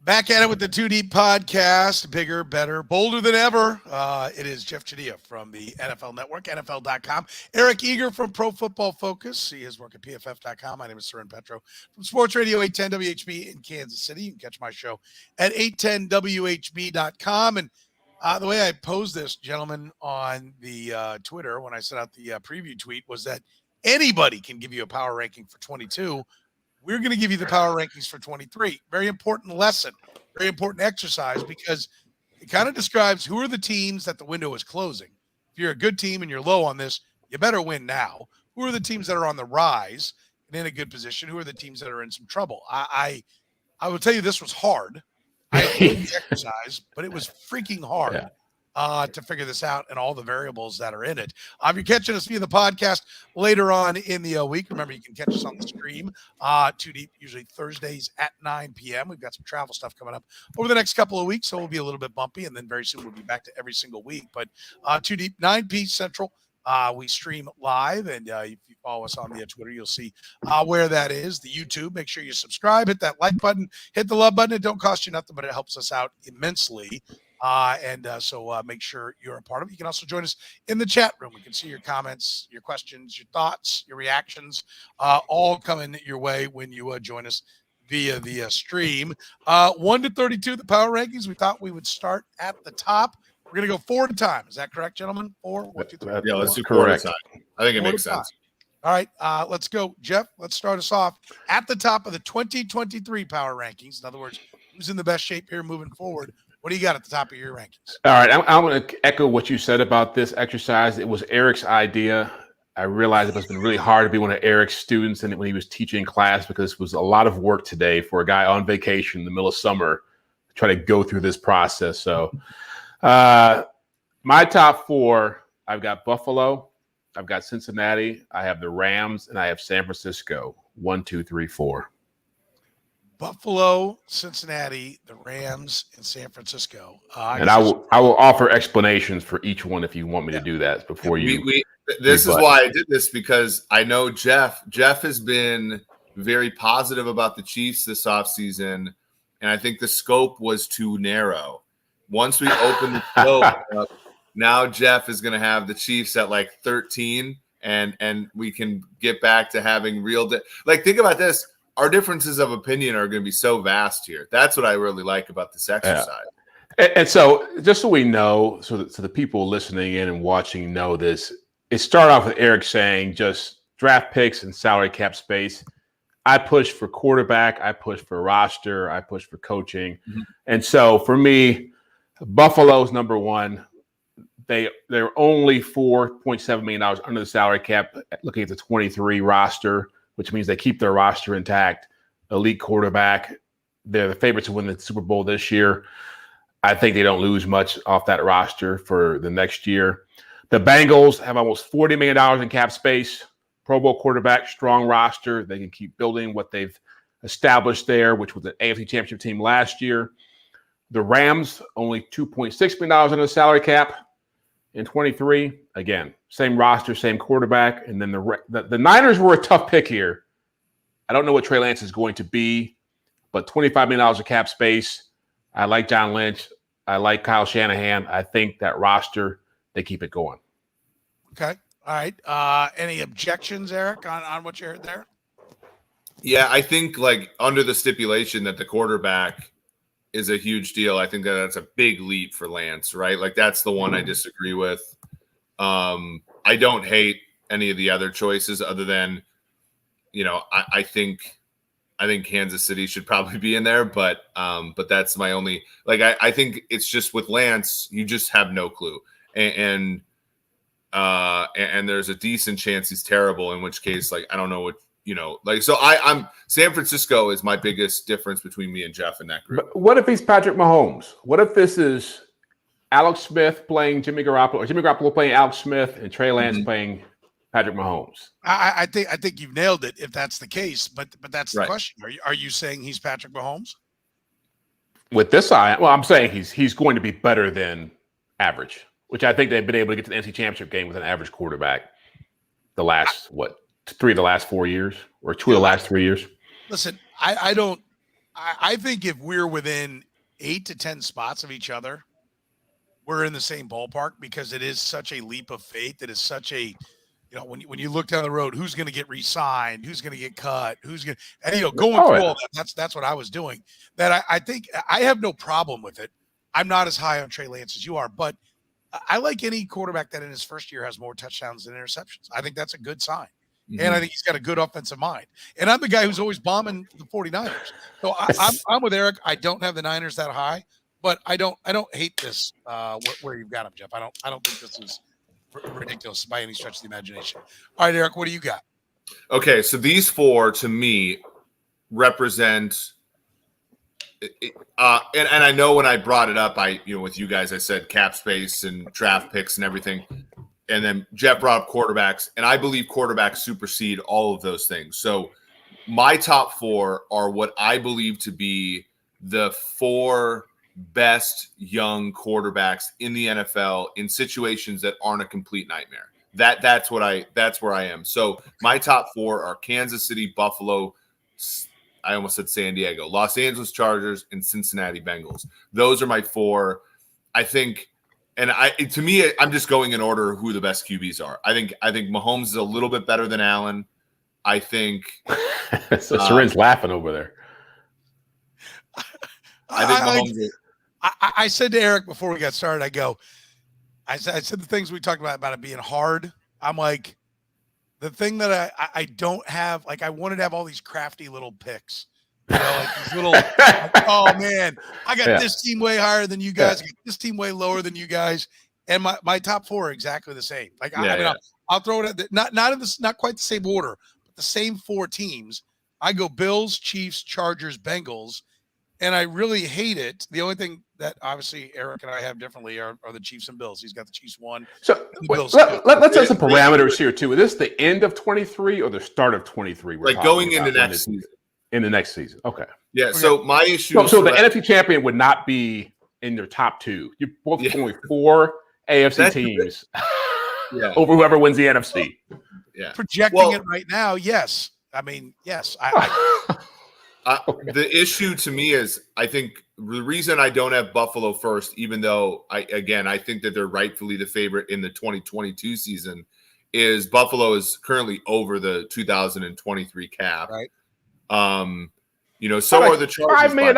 Back at it with the Too Deep podcast, bigger, better, bolder than ever. It is Jeff Chadiha from the NFL Network, NFL.com. Eric Eager from Pro Football Focus. See his work at PFF.com. My name is Soren Petro from Sports Radio 810 WHB in Kansas City. You can catch my show at 810WHB.com. And the way I posed this, gentlemen, on the Twitter when I sent out the preview tweet was that anybody can give you a power ranking for 22. We're going to give you the power rankings for 23. Very important lesson, very important exercise, because it kind of describes who are the teams that the window is closing. If you're a good team and you're low on this, you better win now. Who are the teams that are on the rise and in a good position? Who are the teams that are in some trouble? I will tell you this was hard. I enjoyed the exercise, but it was freaking hard. To figure this out and all the variables that are in it. If you're catching us via the podcast later on in the week, remember you can catch us on the stream, Too Deep, usually Thursdays at 9 p.m. We've got some travel stuff coming up over the next couple of weeks, so we'll be a little bit bumpy, and then very soon we'll be back to every single week. But Too Deep, 9 p. Central, we stream live, and if you follow us on the Twitter, you'll see where that is, the YouTube. Make sure you subscribe, hit that like button, hit the love button. It don't cost you nothing, but it helps us out immensely. So make sure you're a part of it. You can also join us in the chat room. We can see your comments, your questions, your thoughts, your reactions, all coming your way when you join us via the stream. 1 to 32, the power rankings. We thought we would start at the top. We're going to go 4 at a time. Is that correct, gentlemen? 4, 1, 2, 3. Yeah, let's do correct. I think it makes sense. All right, let's go. Jeff, let's start us off at the top of the 2023 power rankings. In other words, who's in the best shape here moving forward? What do you got at the top of your rankings? All right, I'm going to echo what you said about this exercise. It was Eric's idea. I realized it must have been really hard to be one of Eric's students and when he was teaching class, because it was a lot of work today for a guy on vacation in the middle of summer to try to go through this process. So my top 4, I've got Buffalo, I've got Cincinnati, I have the Rams, and I have San Francisco. 1, 2, 3, 4. Buffalo, Cincinnati, the Rams, and San Francisco. And I will offer explanations for each one if you want me to do that before you. This is why I did this, because I know Jeff. Jeff has been very positive about the Chiefs this offseason, and I think the scope was too narrow. Once we open the scope up, now Jeff is going to have the Chiefs at like 13, and we can get back to having real think about this. Our differences of opinion are going to be so vast here. That's what I really like about this exercise. Yeah. And so just so we know, so the people listening in and watching know this, it started off with Eric saying just draft picks and salary cap space. I push for quarterback. I push for roster. I push for coaching. Mm-hmm. And so for me, Buffalo's number 1. They're only $4.7 million under the salary cap, looking at the 23 roster, which means they keep their roster intact. Elite quarterback. They're the favorites to win the Super Bowl this year. I think they don't lose much off that roster for the next year. The Bengals have almost $40 million in cap space. Pro Bowl quarterback, strong roster. They can keep building what they've established there, which was an AFC Championship team last year. The Rams, only $2.6 million under the salary cap in 23. Again, same roster, same quarterback. And then the Niners were a tough pick here. I don't know what Trey Lance is going to be, but $25 million of cap space. I like John Lynch. I like Kyle Shanahan. I think that roster, they keep it going. Okay. All right. Any objections, Eric, on what you heard there? Yeah, I think under the stipulation that the quarterback is a huge deal. I think that's a big leap for Lance, right? That's the one I disagree with. I don't hate any of the other choices other than, I think Kansas City should probably be in there, but that's my only, I think it's just with Lance, you just have no clue. And there's a decent chance he's terrible, in which case, I don't know what, so I'm San Francisco is my biggest difference between me and Jeff in that group. But what if he's Patrick Mahomes? What if this is Alex Smith playing Jimmy Garoppolo, or Jimmy Garoppolo playing Alex Smith and Trey Lance playing Patrick Mahomes? I think you've nailed it if that's the case, but that's the right. question. Are you saying he's Patrick Mahomes? With this eye, well, I'm saying he's going to be better than average, which I think they've been able to get to the NFC Championship game with an average quarterback the last 3 of the last 4 years, or 2 of the last 3 years. Listen, I don't I think if we're within 8 to 10 spots of each other, we're in the same ballpark because it is such a leap of faith. It is such a, when you look down the road, who's going to get re-signed, who's going to get cut, who's going to, and going through all that. That's what I was doing. That I think I have no problem with it. I'm not as high on Trey Lance as you are, but I like any quarterback that in his first year has more touchdowns than interceptions. I think that's a good sign. Mm-hmm. And I think he's got a good offensive mind. And I'm the guy who's always bombing the 49ers. So I'm with Eric. I don't have the Niners that high, but I don't hate this where you've got them, Jeff. I don't think this is ridiculous by any stretch of the imagination. All right, Eric, what do you got? Okay, so these four to me represent and I know when I brought it up, with you guys, I said cap space and draft picks and everything. And then Jeff brought up quarterbacks, and I believe quarterbacks supersede all of those things. So my top four are what I believe to be the four best young quarterbacks in the NFL in situations that aren't a complete nightmare. That's where I am. So my top four are Kansas City, Buffalo, I almost said San Diego, Los Angeles Chargers, and Cincinnati Bengals. Those are my four. I think, and to me, I'm just going in order of who the best QBs are. I think Mahomes is a little bit better than Allen. I think. So Soren's laughing over there. I think Mahomes. I said to Eric before we got started, I said the things we talked about it being hard. I'm like, the thing that I don't have, like I wanted to have all these crafty little picks, like these little, oh man, I got this team way higher than you guys, I got this team way lower than you guys, and my top four are exactly the same. Like I'll throw it at not quite the same order, but the same four teams. I go Bills, Chiefs, Chargers, Bengals, and I really hate it. The only thing that obviously Eric and I have differently are the Chiefs and Bills. He's got the Chiefs one. So let's set some parameters here too. Is this the end of 23 or the start of 23? Like going into next season. In the next season. Okay. Yeah. Okay. So my issue. So the NFC champion would not be in their top two. You're both only four AFC teams over whoever wins the NFC. Yeah. Projecting it right now. Yes. I mean, yes. The issue to me is I think the reason I don't have Buffalo first, even though I think that they're rightfully the favorite in the 2022 season, is Buffalo is currently over the 2023 cap. Right. So are the Chargers. $5 million.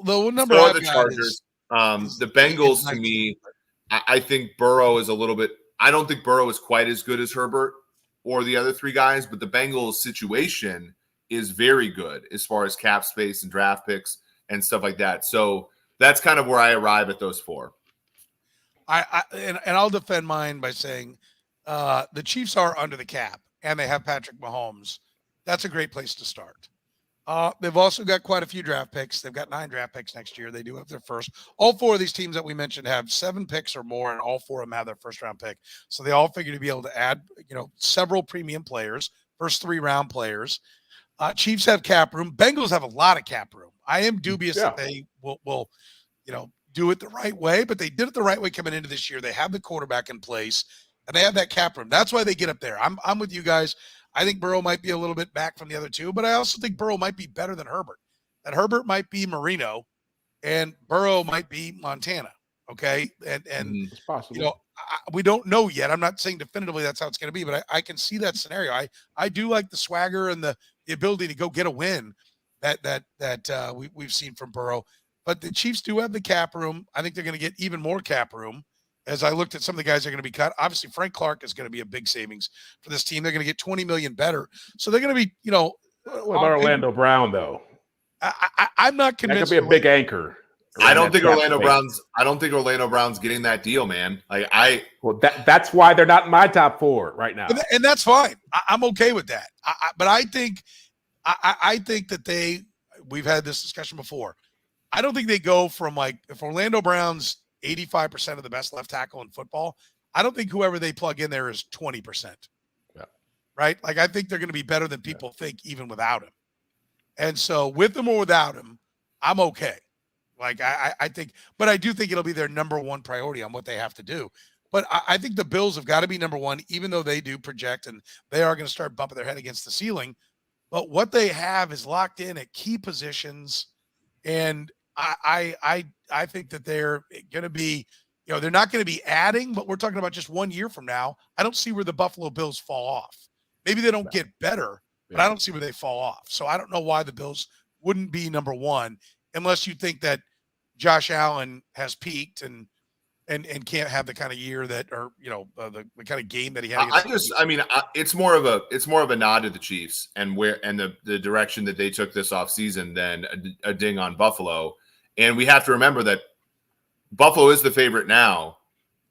The number so are the Chargers. The Bengals to me, I think Burrow is a little bit. I don't think Burrow is quite as good as Herbert or the other three guys, but the Bengals situation is very good as far as cap space and draft picks and stuff like that. So that's kind of where I arrive at those four. And I'll defend mine by saying the Chiefs are under the cap and they have Patrick Mahomes. That's a great place to start. They've also got quite a few draft picks. They've got 9 draft picks next year. They do have their first. All 4 of these teams that we mentioned have 7 picks or more, and all 4 of them have their first round pick. So they all figure to be able to add, several premium players, first 3-round players. Chiefs have cap room. Bengals have a lot of cap room. I am dubious that they will do it the right way, but they did it the right way coming into this year. They have the quarterback in place, and they have that cap room. That's why they get up there. I'm with you guys. I think Burrow might be a little bit back from the other two, but I also think Burrow might be better than Herbert. That Herbert might be Marino, and Burrow might be Montana. Okay, and it's possible. We don't know yet. I'm not saying definitively that's how it's going to be, but I can see that scenario. I do like the swagger and the ability to go get a win that we've seen from Burrow. But the Chiefs do have the cap room. I think they're going to get even more cap room. As I looked at some of the guys that are going to be cut, obviously Frank Clark is going to be a big savings for this team. They're going to get $20 million better. So they're going to be, What about Orlando Brown though? I'm not convinced. That could be a big anchor. I don't think Orlando Brown's getting that deal, man. That's why they're not in my top 4 right now. And that's fine. I'm okay with that. But I think that we've had this discussion before. I don't think they go from if Orlando Brown's 85% of the best left tackle in football, I don't think whoever they plug in there is 20%. Yeah. Right? I think they're going to be better than people think even without him. And so with him or without him, I'm okay. I think, but I do think it'll be their number one priority on what they have to do. But I think the Bills have got to be number one, even though they do project and they are going to start bumping their head against the ceiling. but what they have is locked in at key positions. And I think that they're going to be, they're not going to be adding, but we're talking about just 1 year from now. I don't see where the Buffalo Bills fall off. Maybe they don't get better, but I don't see where they fall off. So I don't know why the Bills wouldn't be number one, unless you think that Josh Allen has peaked and can't have the kind of year that, or the kind of game that he had. It's more of a nod to the Chiefs and the direction that they took this offseason than a ding on Buffalo. And we have to remember that Buffalo is the favorite now,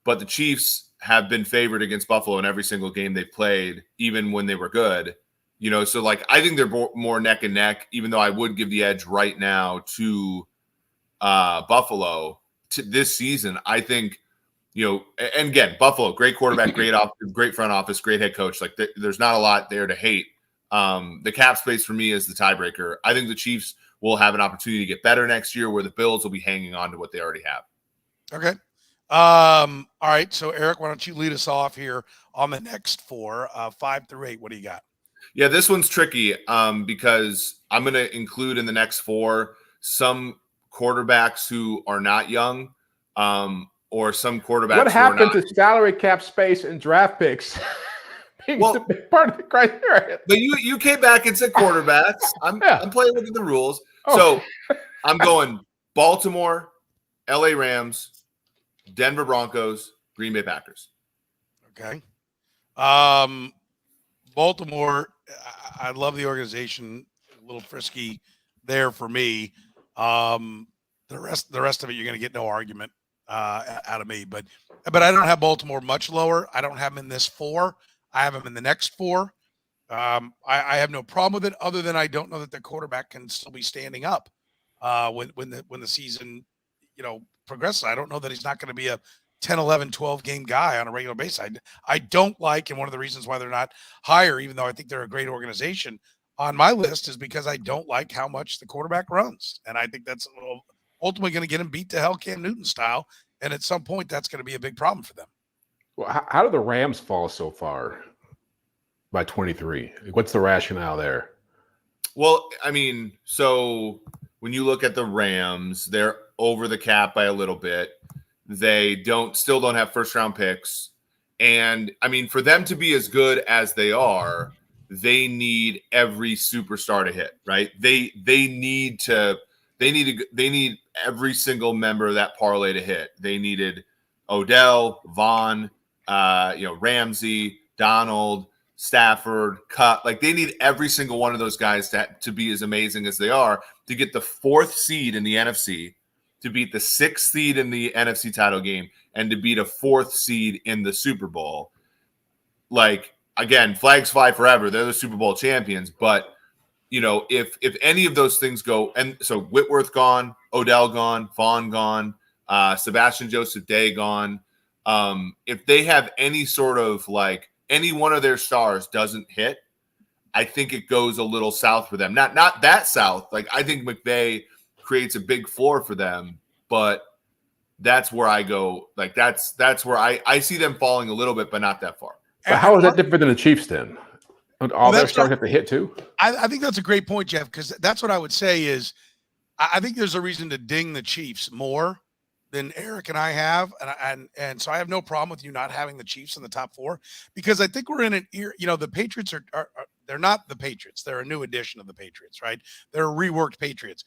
but the Chiefs have been favored against Buffalo in every single game they've played, even when they were good. So like I think they're more neck and neck, even though I would give the edge right now to Buffalo to this season. I think, and again, Buffalo, great quarterback, great front office, great head coach. Like there's not a lot there to hate. The cap space for me is the tiebreaker. I think the Chiefs will have an opportunity to get better next year, where the Bills will be hanging on to what they already have. Okay. All right. So Eric, why don't you lead us off here on the next 4, 5 through 8? What do you got? Yeah, this one's tricky because I'm going to include in the next 4 some quarterbacks who are not young, or some quarterbacks. What happened to salary cap space and draft picks? Well, part of the criteria. But you came back and said quarterbacks. I'm playing within the rules. Oh. So I'm going Baltimore, LA Rams, Denver Broncos, Green Bay Packers. Okay. Baltimore, I love the organization. A little frisky there for me. The rest of it, you're going to get no argument out of me. But I don't have Baltimore much lower. I don't have them in this 4. I have them in the next 4. I have no problem with it, other than I don't know that the quarterback can still be standing up when the season progresses. I don't know that he's not going to be a 10, 11, 12 game guy on a regular basis. I don't like, and one of the reasons why they're not higher, even though I think they're a great organization, on my list is because I don't like how much the quarterback runs. And I think that's ultimately going to get him beat to hell Cam Newton style. And at some point, that's going to be a big problem for them. Well, how do the Rams fall so far by 23? What's the rationale there? Well, I mean, so when you look at the Rams, they're over the cap by a little bit. They still don't have first round picks. And I mean, for them to be as good as they are, they need every superstar to hit, right? They need every single member of that parlay to hit. They needed Odell, Vaughn, Ramsey, Donald, Stafford, Cup. Like they need every single one of those guys to be as amazing as they are to get the 4th seed in the NFC, to beat the 6th seed in the NFC title game, and to beat a 4th seed in the Super Bowl. Like, again, flags fly forever. They're the Super Bowl champions. But, if any of those things go, and so Whitworth gone, Odell gone, Vaughn gone, Sebastian Joseph Day gone. If they have any sort of any one of their stars doesn't hit, I think it goes a little south for them. Not that south. Like I think McVay creates a big floor for them, but that's where I go. Like that's where I see them falling a little bit, but not that far. But how is that different than the Chiefs then? All their stars have to hit too? I think that's a great point, Jeff, because that's what I would say is I think there's a reason to ding the Chiefs more than Eric and I have. And so I have no problem with you not having the Chiefs in the top 4, because I think we're in an era, the Patriots are they're not the Patriots. They're a new edition of the Patriots, right? They're reworked Patriots.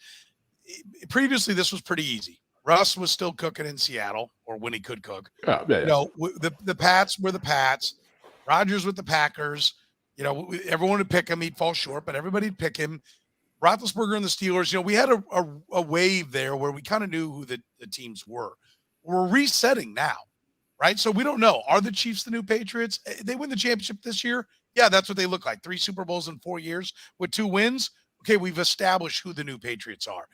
Previously, this was pretty easy. Russ was still cooking in Seattle, or when he could cook. Oh, yeah. The Pats were the Pats. Rodgers with the Packers. Everyone would pick him. He'd fall short, but everybody'd pick him. Roethlisberger and the Steelers. We had a wave there where we kind of knew who the teams were. We're resetting now, right? So we don't know. Are the Chiefs the new Patriots? They win the championship this year. Yeah, that's what they look like. 3 Super Bowls in 4 years with 2 wins. Okay, we've established who the new Patriots are.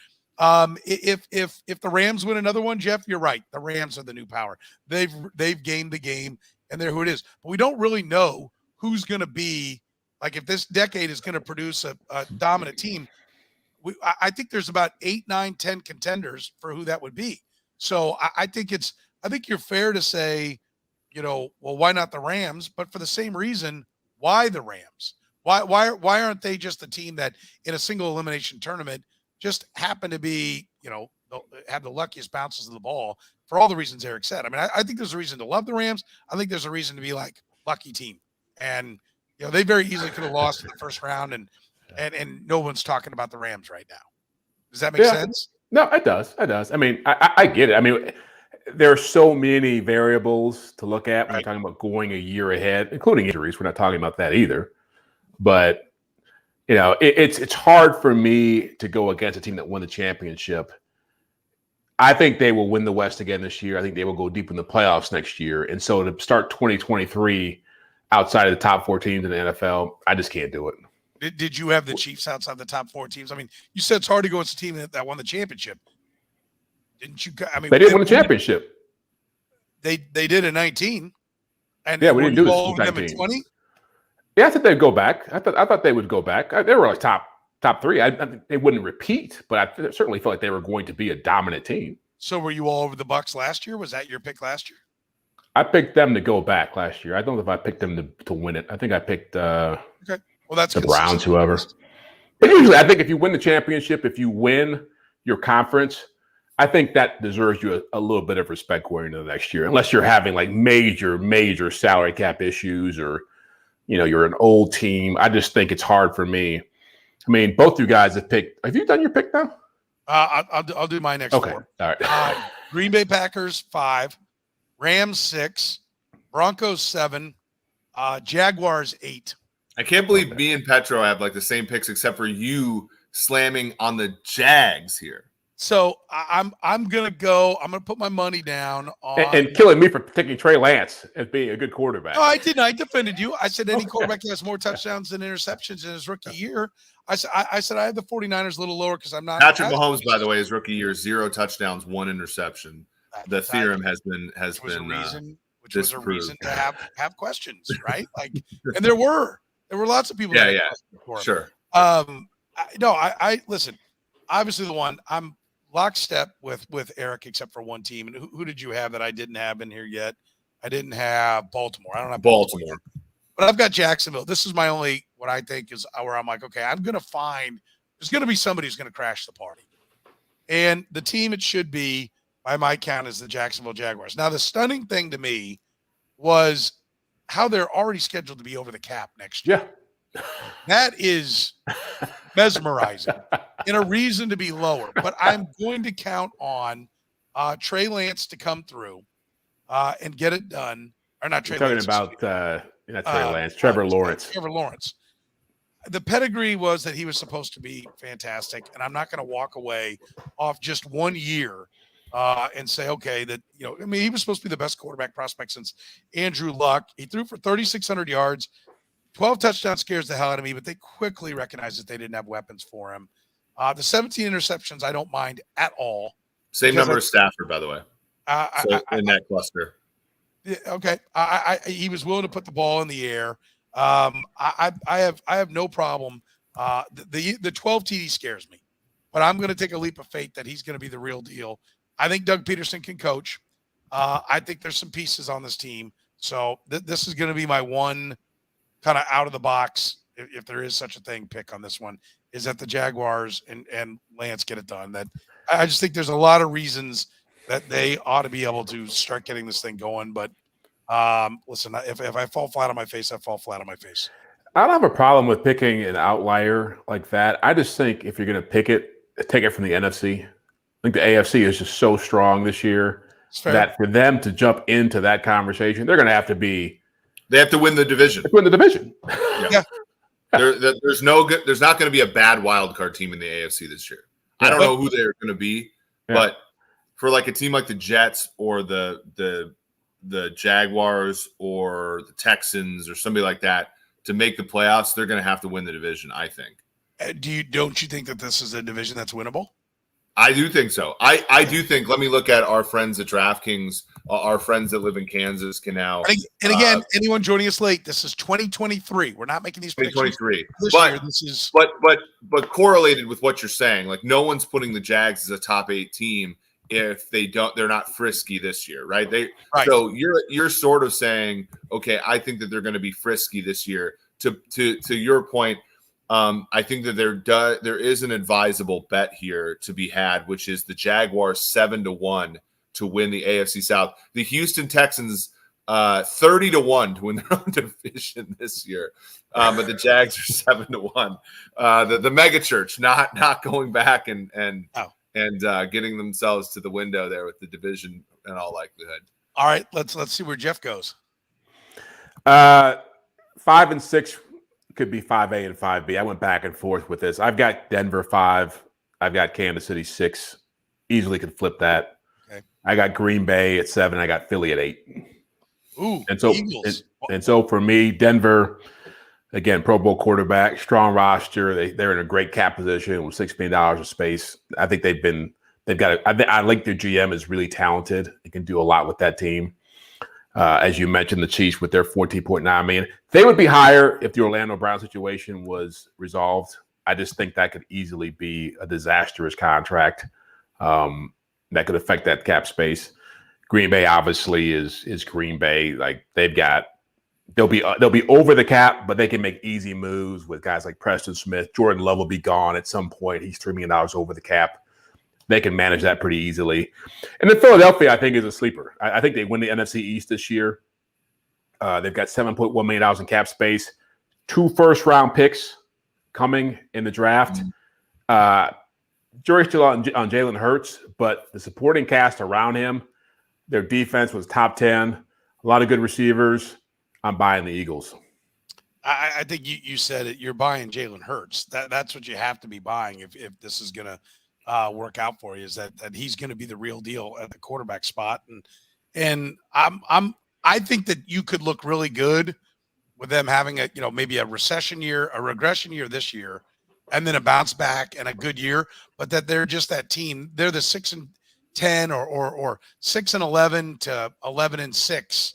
If the Rams win another one, Jeff, you're right. The Rams are the new power. They've gained the game, and they're who it is. But we don't really know who's going to be, like, if this decade is going to produce a dominant team. I think there's about 8, 9, 10 contenders for who that would be. So I think you're fair to say, well, why not the Rams? But for the same reason, why the Rams? Why aren't they just the team that in a single elimination tournament just happen to be, have the luckiest bounces of the ball for all the reasons Eric said? I mean, I think there's a reason to love the Rams. I think there's a reason to be like lucky team. And, they very easily could have lost in the first round and no one's talking about the Rams right now. Does that make sense? No, it does. It does. I mean, I get it. I mean, there are so many variables to look at when you're talking about going a year ahead, including injuries. We're not talking about that either. But, it's hard for me to go against a team that won the championship. I think they will win the West again this year. I think they will go deep in the playoffs next year. And so to start 2023 outside of the top 4 teams in the NFL, I just can't do it. Did you have the Chiefs outside the top 4 teams? I mean, you said it's hard to go against a team that won the championship. Didn't you? I mean, they didn't win the championship. They did in 19. And yeah, we didn't do this in 19. Them in 20? Yeah, I thought they'd go back. I thought they would go back. They were like top 3. I think they wouldn't repeat, but I certainly felt like they were going to be a dominant team. So were you all over the Bucs last year? Was that your pick last year? I picked them to go back last year. I don't know if I picked them to win it. I think I picked okay. Well, that's the Browns, whoever. But usually, I think if you win the championship, if you win your conference, I think that deserves you a little bit of respect going into the next year, unless you're having like major salary cap issues or, you're an old team. I just think it's hard for me. I mean, both you guys have picked. Have you done your pick now? I'll do my next 4. All right. Green Bay Packers 5, Rams 6, Broncos 7, Jaguars 8. I can't believe me and Petro have like the same picks except for you slamming on the Jags here. So I'm gonna put my money down on and killing me for taking Trey Lance as being a good quarterback. No, I didn't. I defended you. I said any quarterback that has more touchdowns than interceptions in his rookie year. I said I had the 49ers a little lower because I'm not. Patrick Mahomes, by the way, his rookie year, 0 touchdowns, 1 interception. The theorem has been which was a reason to have questions, right? Like, and there were lots of people. Yeah, sure. I listen. Obviously, the one I'm lockstep with Eric, except for one team. And who did you have that I didn't have in here yet? I didn't have Baltimore. I don't have Baltimore. But I've got Jacksonville. This is my only, what I think is where I'm like, okay, I'm going to find, there's going to be somebody who's going to crash the party. And the team it should be, by my count, is the Jacksonville Jaguars. Now, the stunning thing to me was how they're already scheduled to be over the cap next year. Yeah. That is mesmerizing and a reason to be lower. But I'm going to count on Trey Lance to come through and get it done. Or not Trey Lance. Talking about not Trey Lance, Trevor Lawrence. Trevor Lawrence. The pedigree was that he was supposed to be fantastic, and I'm not going to walk away off just 1 year and say, okay, that, I mean, he was supposed to be the best quarterback prospect since Andrew Luck. He threw for 3,600 yards. 12 touchdowns scares the hell out of me, but they quickly recognized that they didn't have weapons for him. The 17 interceptions, I don't mind at all. Same number as Stafford, by the way. In that cluster. Okay. He was willing to put the ball in the air. I have no problem. The 12 TD scares me, but I'm going to take a leap of faith that he's going to be the real deal. I think Doug Peterson can coach. I think there's some pieces on this team. So this is going to be my one kind of out of the box, if there is such a thing, pick on this one, is that the Jaguars and Lance get it done. That I just think there's a lot of reasons that they ought to be able to start getting this thing going. But listen, if I fall flat on my face, I fall flat on my face. I don't have a problem with picking an outlier like that. I just think if you're going to pick it, take it from the NFC. I think the AFC is just so strong this year that for them to jump into that conversation, they're going to have to be. They have to win the division. Win the division. Yeah. There's not going to be a bad wild card team in the AFC this year. I don't know who they're going to be, but for like a team like the Jets or the Jaguars or the Texans or somebody like that to make the playoffs, they're going to have to win the division, I think. Don't you think that this is a division that's winnable? I do think so. I do think. Let me look at our friends at DraftKings. Our friends that live in Kansas can now. And again, anyone joining us late, this is 2023. We're not making these predictions. 2023. This is but correlated with what you're saying, like no one's putting the Jags as a top 8 team if they're not frisky this year, right? So you're sort of saying, okay, I think that they're going to be frisky this year, to your point, I think that there is an advisable bet here to be had, which is the Jaguars 7-1 to win the AFC South. The Houston Texans 30-1 to win their own division this year, but the Jags are 7-1. The mega church not going back and getting themselves to the window there with the division in all likelihood. All right, let's see where Jeff goes. 5 and 6 could be 5A and 5B. I went back and forth with this. I've got Denver 5. I've got Kansas City 6. Easily could flip that. Okay. I got Green Bay at 7. I got Philly at 8. Ooh, and so Eagles. And so for me, Denver, again, Pro Bowl quarterback, strong roster. They're in a great cap position with $6 million of space. I think I like their GM is really talented. They can do a lot with that team. As you mentioned, the Chiefs with their $14.9 million. They would be higher if the Orlando Brown situation was resolved. I just think that could easily be a disastrous contract that could affect that cap space. Green Bay obviously is Green Bay. Like they'll be over the cap, but they can make easy moves with guys like Preston Smith. Jordan Love will be gone at some point. He's $3 million over the cap. They can manage that pretty easily. And then Philadelphia, I think, is a sleeper. I think they win the NFC East this year. They've got $7.1 million in cap space, 2 first-round picks coming in the draft. Jury's still on Jalen Hurts, but the supporting cast around him, their defense was top 10, a lot of good receivers. I'm buying the Eagles. I think you said it. You're buying Jalen Hurts. That's what you have to be buying if this is going to work out for you, is that he's going to be the real deal at the quarterback spot. And I think that you could look really good with them having maybe a regression year this year, and then a bounce back and a good year, but that they're just that team. They're the 6-10 or 6-11 to 11-6,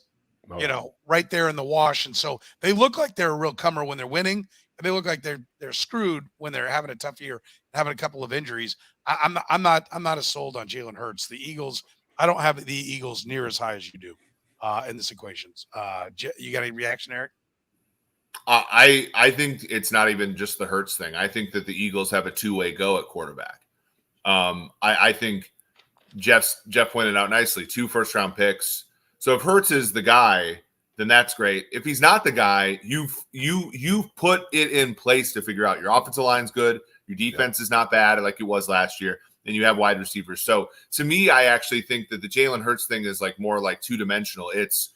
right there in the wash. And so they look like they're a real comer when they're winning, and they look like they're screwed when they're having a tough year, having a couple of injuries. I'm not as sold on Jalen Hurts. The Eagles, I don't have the Eagles near as high as you do in this equations. You got any reaction, Eric? I think it's not even just the Hurts thing. I think that the Eagles have a two-way go at quarterback. I think Jeff pointed out nicely, 2 first-round picks. So if Hurts is the guy, then that's great. If he's not the guy, you've put it in place to figure out your offensive line's good, your defense is not bad like it was last year, and you have wide receivers. So to me, I actually think that the Jalen Hurts thing is more like two-dimensional. It's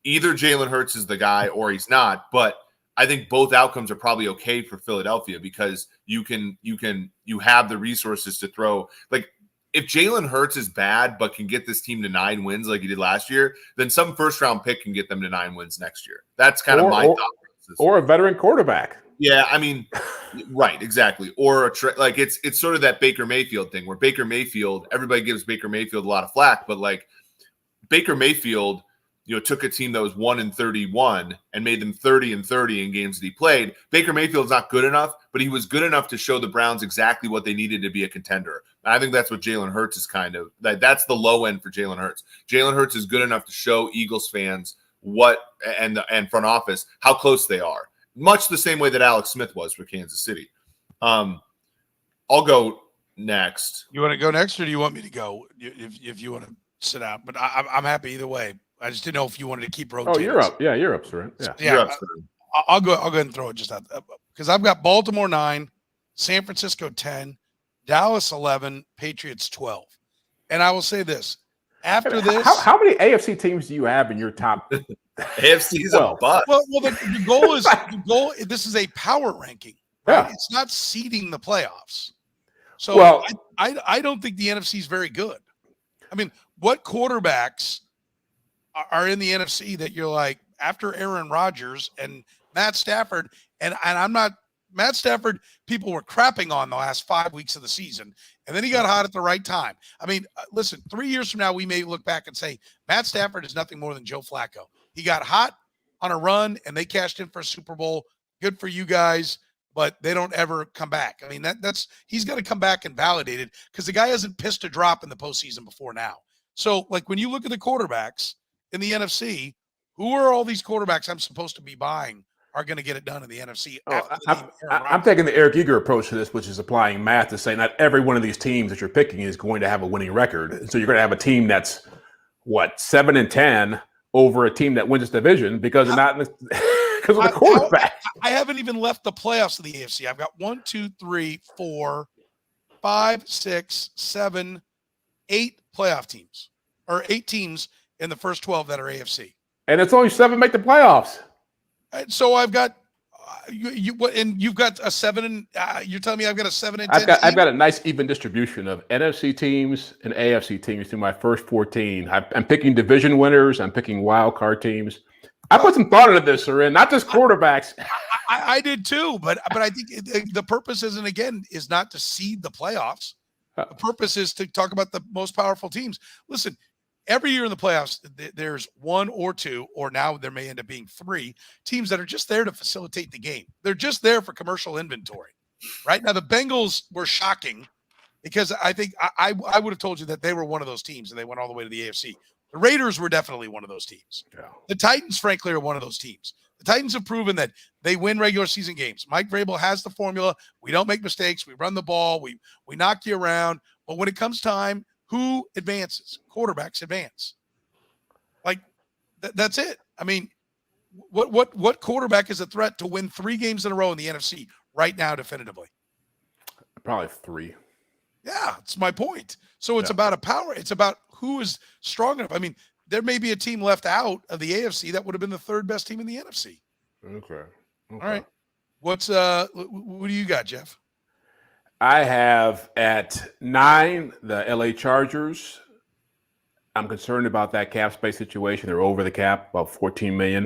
either Jalen Hurts is the guy or he's not, but I think both outcomes are probably okay for Philadelphia because you have the resources to throw. Like, if Jalen Hurts is bad but can get this team to 9 wins like he did last year, then some first-round pick can get them to 9 wins next year. That's kind of my thought process. Or a veteran quarterback. Yeah, I mean, right, exactly. Or it's sort of that Baker Mayfield thing where Baker Mayfield, everybody gives Baker Mayfield a lot of flack, but Baker Mayfield, took a team that was 1-31 and made them 30-30 in games that he played. Baker Mayfield's not good enough, but he was good enough to show the Browns exactly what they needed to be a contender. And I think that's what Jalen Hurts is that's the low end for Jalen Hurts. Jalen Hurts is good enough to show Eagles fans and front office how close they are. Much the same way that Alex Smith was for Kansas City. I'll go next. You want to go next, or do you want me to go? If you want to sit out, but I'm happy either way. I just didn't know if you wanted to keep rotating. Oh, you're up. Yeah, you're up, Soren. Yeah. You're up, I'll go ahead and throw it just out because I've got Baltimore 9, San Francisco 10, Dallas 11, Patriots 12. And I will say this: after this, how many AFC teams do you have in your top? AFC's a bust. Well, the goal is This is a power ranking. Right? Yeah. It's not seeding the playoffs. So I don't think the NFC is very good. I mean, what quarterbacks are in the NFC that you're like, after Aaron Rodgers and Matt Stafford, and I'm not Matt Stafford, people were crapping on the last 5 weeks of the season, and then he got hot at the right time. I mean, listen, 3 years from now, we may look back and say Matt Stafford is nothing more than Joe Flacco. He got hot on a run, and they cashed in for a Super Bowl. Good for you guys, but they don't ever come back. I mean, he's got to come back and validate it because the guy hasn't pissed a drop in the postseason before now. So, when you look at the quarterbacks in the NFC, who are all these quarterbacks I'm supposed to be buying are going to get it done in the NFC. Oh, After the name Aaron I'm Rodgers. taking the Eric Eager approach to this, which is applying math to say not every one of these teams that you're picking is going to have a winning record. So you're going to have a team that's 7-10 over a team that wins this division because they're not because of the quarterback. I haven't even left the playoffs of the AFC. I've got 1, 2, 3, 4, 5, 6, 7, 8 playoff teams, or 8 teams in the first 12 that are AFC. And it's only 7 make the playoffs. And so I've got you've got a 7 and you're telling me I've got a 7 and 10. I've got a nice even distribution of NFC teams and AFC teams through my first 14. I'm picking division winners. I'm picking wild card teams. I put some thought into this, Soren, not just quarterbacks. I did too, but I think the purpose is not to seed the playoffs. The purpose is to talk about the most powerful teams. Listen, every year in the playoffs, there's 1 or 2, or now there may end up being 3 teams that are just there to facilitate the game. They're just there for commercial inventory. Right now, the Bengals were shocking because I think I would have told you that they were one of those teams and they went all the way to the AFC. The Raiders were definitely one of those teams. Yeah. The Titans, frankly, are one of those teams. The Titans have proven that they win regular season games. Mike Vrabel has the formula. We don't make mistakes. We run the ball. We knock you around. But when it comes time, who advances? Quarterbacks advance. Like that's it. I mean, what quarterback is a threat to win 3 games in a row in the NFC right now definitively? Probably 3. Yeah, that's my point. So it's about a power. It's about who is strong enough. I mean, there may be a team left out of the AFC that would have been the 3rd best team in the NFC. Okay. All right. What do you got, Jeff? I have at 9 the LA Chargers. I'm concerned about that cap space situation. They're over the cap, about $14 million.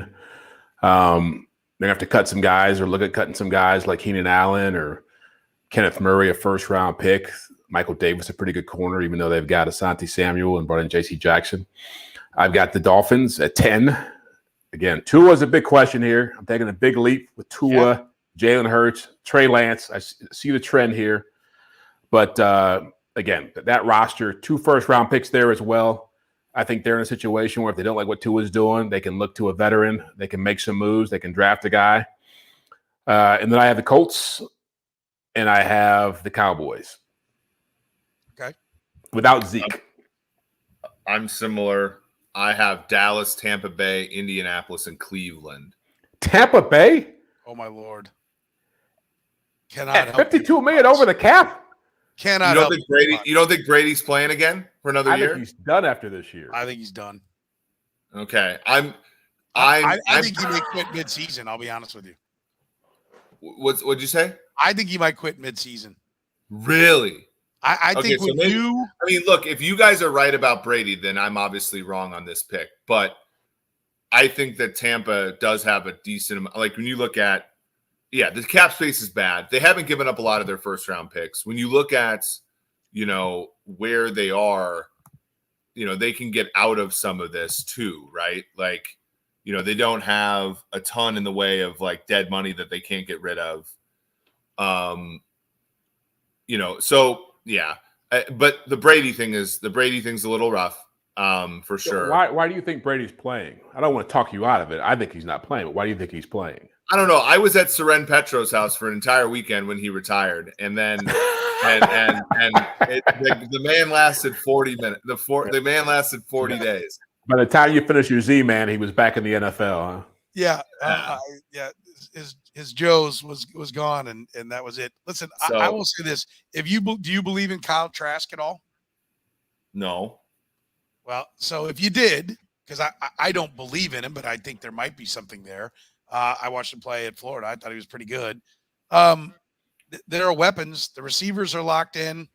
They're going to have to cut some guys or look at cutting some guys like Keenan Allen or Kenneth Murray, a first-round pick. Michael Davis, a pretty good corner, even though they've got Asante Samuel and brought in J.C. Jackson. I've got the Dolphins at 10. Again, Tua is a big question here. I'm taking a big leap with Tua, Jalen Hurts, Trey Lance. I see the trend here. But, again, that roster, 2 first-round picks there as well. I think they're in a situation where if they don't like what Tua's doing, they can look to a veteran. They can make some moves. They can draft a guy. And then I have the Colts, and I have the Cowboys. Okay. Without Zeke. I'm similar. I have Dallas, Tampa Bay, Indianapolis, and Cleveland. Tampa Bay? Oh, my Lord. Cannot At help $52 million over the cap? Cannot You help don't think Brady's playing again for another year? I think he's done after this year. I think he's done. Okay. I think he may quit mid-season, I'll be honest with you. What'd you say? I think he might quit mid-season. Really? I think so look, if you guys are right about Brady, then I'm obviously wrong on this pick. But I think that Tampa does have a decent amount. Like when you look at, the cap space is bad. They haven't given up a lot of their first round picks. When you look at, where they are, they can get out of some of this too, right? Like, they don't have a ton in the way of like dead money that they can't get rid of. But the Brady thing's a little rough, for sure. Why do you think Brady's playing? I don't want to talk you out of it. I think he's not playing, but why do you think he's playing? I don't know. I was at Soren Petro's house for an entire weekend when he retired, and then the man lasted 40 minutes. The man lasted 40 days. By the time you finish your Z-Man, he was back in the NFL, huh? Yeah, his Joe's was gone, and that was it. Listen, I will say this: do you believe in Kyle Trask at all? No. Well, so if you did, because I don't believe in him, but I think there might be something there. I watched him play at Florida. I thought he was pretty good. There are weapons. The receivers are locked in.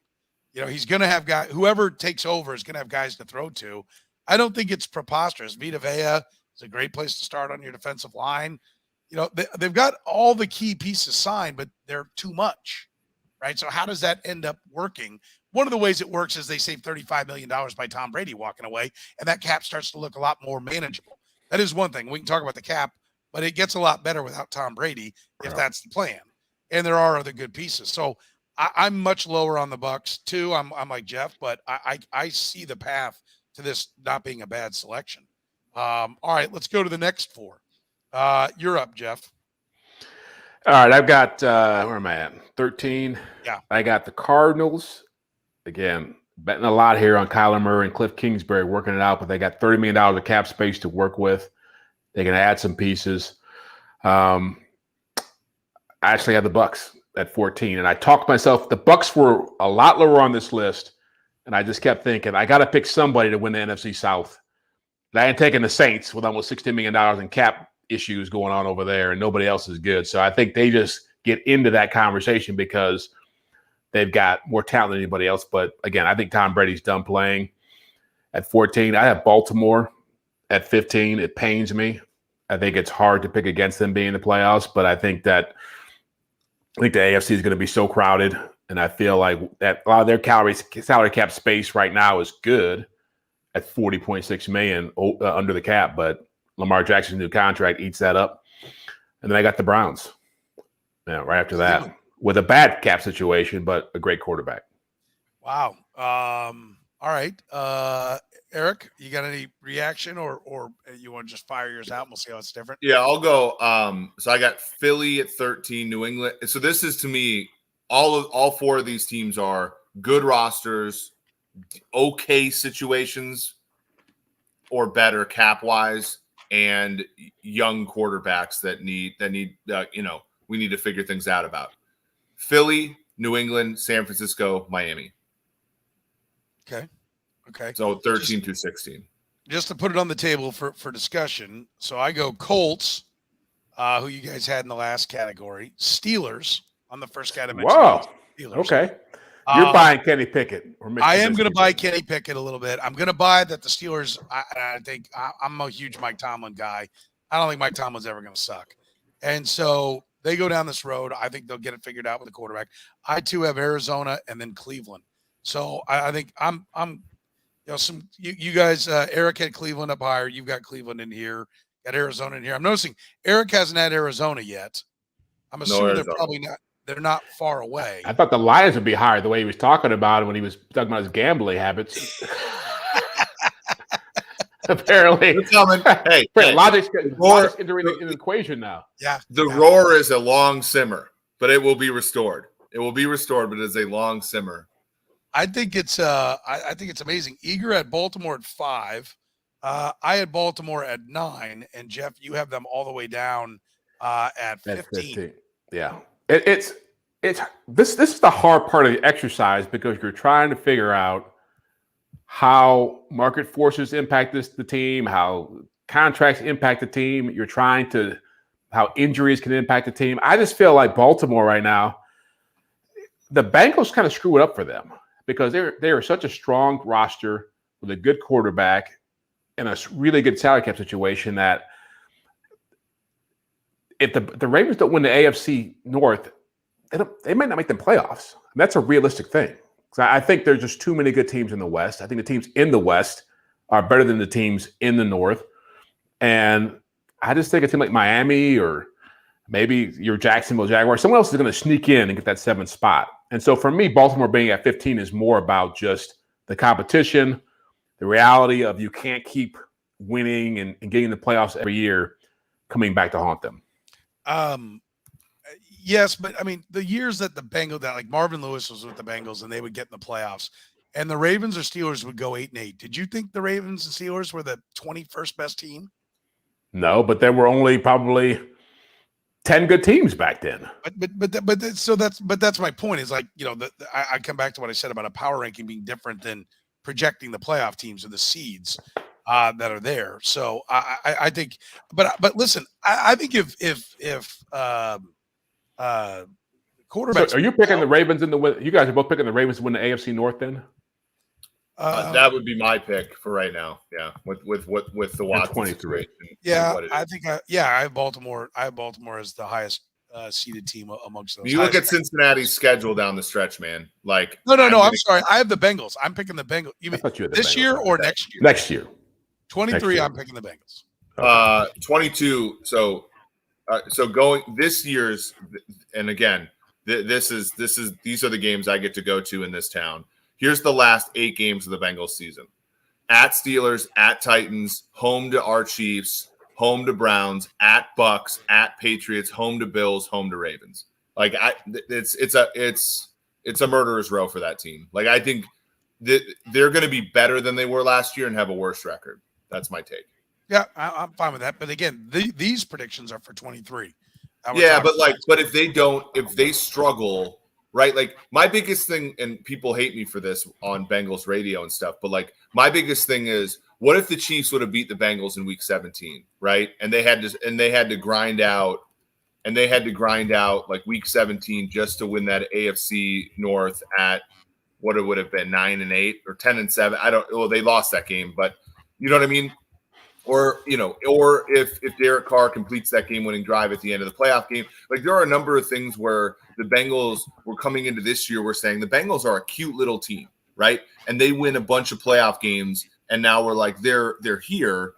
He's going to have guys. Whoever takes over is going to have guys to throw to. I don't think it's preposterous. Vita Vea is a great place to start on your defensive line. They've got all the key pieces signed, but they're too much, right? So how does that end up working? One of the ways it works is they save $35 million by Tom Brady walking away, and that cap starts to look a lot more manageable. That is one thing. We can talk about the cap, but it gets a lot better without Tom Brady if that's the plan. And there are other good pieces. So I'm much lower on the Bucs too. I'm like Jeff, but I see the path to this not being a bad selection. All right, let's go to the next 4. You're up, Jeff. All right, I've got where am I at? 13. Yeah. I got the Cardinals. Again, betting a lot here on Kyler Murray and Cliff Kingsbury working it out, but they got $30 million of cap space to work with. They can add some pieces. I actually have the Bucs at 14, and I talked myself. The Bucs were a lot lower on this list, and I just kept thinking I got to pick somebody to win the NFC South. And I ain't taking the Saints with almost $16 million in cap issues going on over there, and nobody else is good. So I think they just get into that conversation because they've got more talent than anybody else. But again, I think Tom Brady's done playing. At 14, I have Baltimore. At 15, it pains me. I think it's hard to pick against them being in the playoffs, but I think the AFC is going to be so crowded, and I feel like that a lot of their salary cap space right now is good at $40.6 million under the cap, but Lamar Jackson's new contract eats that up. And then I got the Browns, right after that, with a bad cap situation, but a great quarterback. Wow. All right. Eric, you got any reaction or you want to just fire yours out and we'll see how it's different? Yeah, I'll go. So I got Philly at 13, New England. So this is, to me, all four of these teams are good rosters, okay situations or better cap wise, and young quarterbacks that need we need to figure things out about. Philly, New England, San Francisco, Miami. Okay. So 13 to 16. Just to put it on the table for discussion. So I go Colts, who you guys had in the last category. Steelers on the first category. Wow. Steelers. Okay. You're buying Kenny Pickett. I am going to buy Kenny Pickett a little bit. I'm going to buy that the Steelers. I think I'm a huge Mike Tomlin guy. I don't think Mike Tomlin's ever going to suck. And so they go down this road. I think they'll get it figured out with the quarterback. I too have Arizona and then Cleveland. So I think I'm you guys, Eric had Cleveland up higher. You've got Cleveland in here, got Arizona in here. I'm noticing Eric hasn't had Arizona yet. I'm assuming they're probably not. They're not far away. I thought the Lions would be higher the way he was talking about it when he was talking about his gambling habits. Apparently. Hey, logic's entering the equation now. Yeah. The roar is a long simmer, but it will be restored. It will be restored, but it's a long simmer. I think it's I think it's amazing. Eager had Baltimore at 5. I had Baltimore at 9, and Jeff, you have them all the way down at 15. Yeah. It's this is the hard part of the exercise because you're trying to figure out how market forces impact the team, how contracts impact the team. You're trying to how injuries can impact the team. I just feel like Baltimore right now, the Bengals kind of screw it up for them because they are such a strong roster with a good quarterback and a really good salary cap situation that if the Ravens don't win the AFC North, they might not make them playoffs. And that's a realistic thing. Because I think there's just too many good teams in the West. I think the teams in the West are better than the teams in the North. And I just think a team like Miami or maybe your Jacksonville Jaguars, someone else is going to sneak in and get that 7th spot. And so for me, Baltimore being at 15 is more about just the competition, the reality of you can't keep winning and getting the playoffs every year coming back to haunt them. Yes, but I mean the years that the Bengals, that like Marvin Lewis was with the Bengals and they would get in the playoffs, and the Ravens or Steelers would go 8-8. Did you think the Ravens and Steelers were the 21st best team? No, but there were only probably 10 good teams back then. But that's my point. Is like I come back to what I said about a power ranking being different than projecting the playoff teams or the seeds that are there. So I think, but listen, I think if quarterbacks. So are you picking the Ravens in the win? You guys are both picking the Ravens to win the AFC North then? That would be my pick for right now. Yeah, with the Watson 23. Yeah, I think I have Baltimore. I have Baltimore as the highest seeded team amongst those. You look at Cincinnati's schedule down the stretch, man. Like no. I'm sorry. I have the Bengals. I'm picking the Bengals. You mean this year or next year? Next year. 23. I'm picking the Bengals. 22. So going this year's, and again, these are the games I get to go to in this town. Here's the last 8 games of the Bengals season: at Steelers, at Titans, home to our Chiefs, home to Browns, at Bucs, at Patriots, home to Bills, home to Ravens. Like it's a murderer's row for that team. Like I think that they're going to be better than they were last year and have a worse record. That's my take. Yeah, I'm fine with that. But again, these predictions are for 23. Yeah, but if they struggle, right? Like my biggest thing, and people hate me for this on Bengals radio and stuff, but like my biggest thing is, what if the Chiefs would have beat the Bengals in Week 17, right? And they had to grind out like Week 17 just to win that AFC North at what it would have been 9-8 or 10-7. I don't. Well, they lost that game, but you know what I mean. Or if Derek Carr completes that game-winning drive at the end of the playoff game, like there are a number of things where the Bengals were coming into this year. We're saying the Bengals are a cute little team, right? And they win a bunch of playoff games, and now we're like they're here.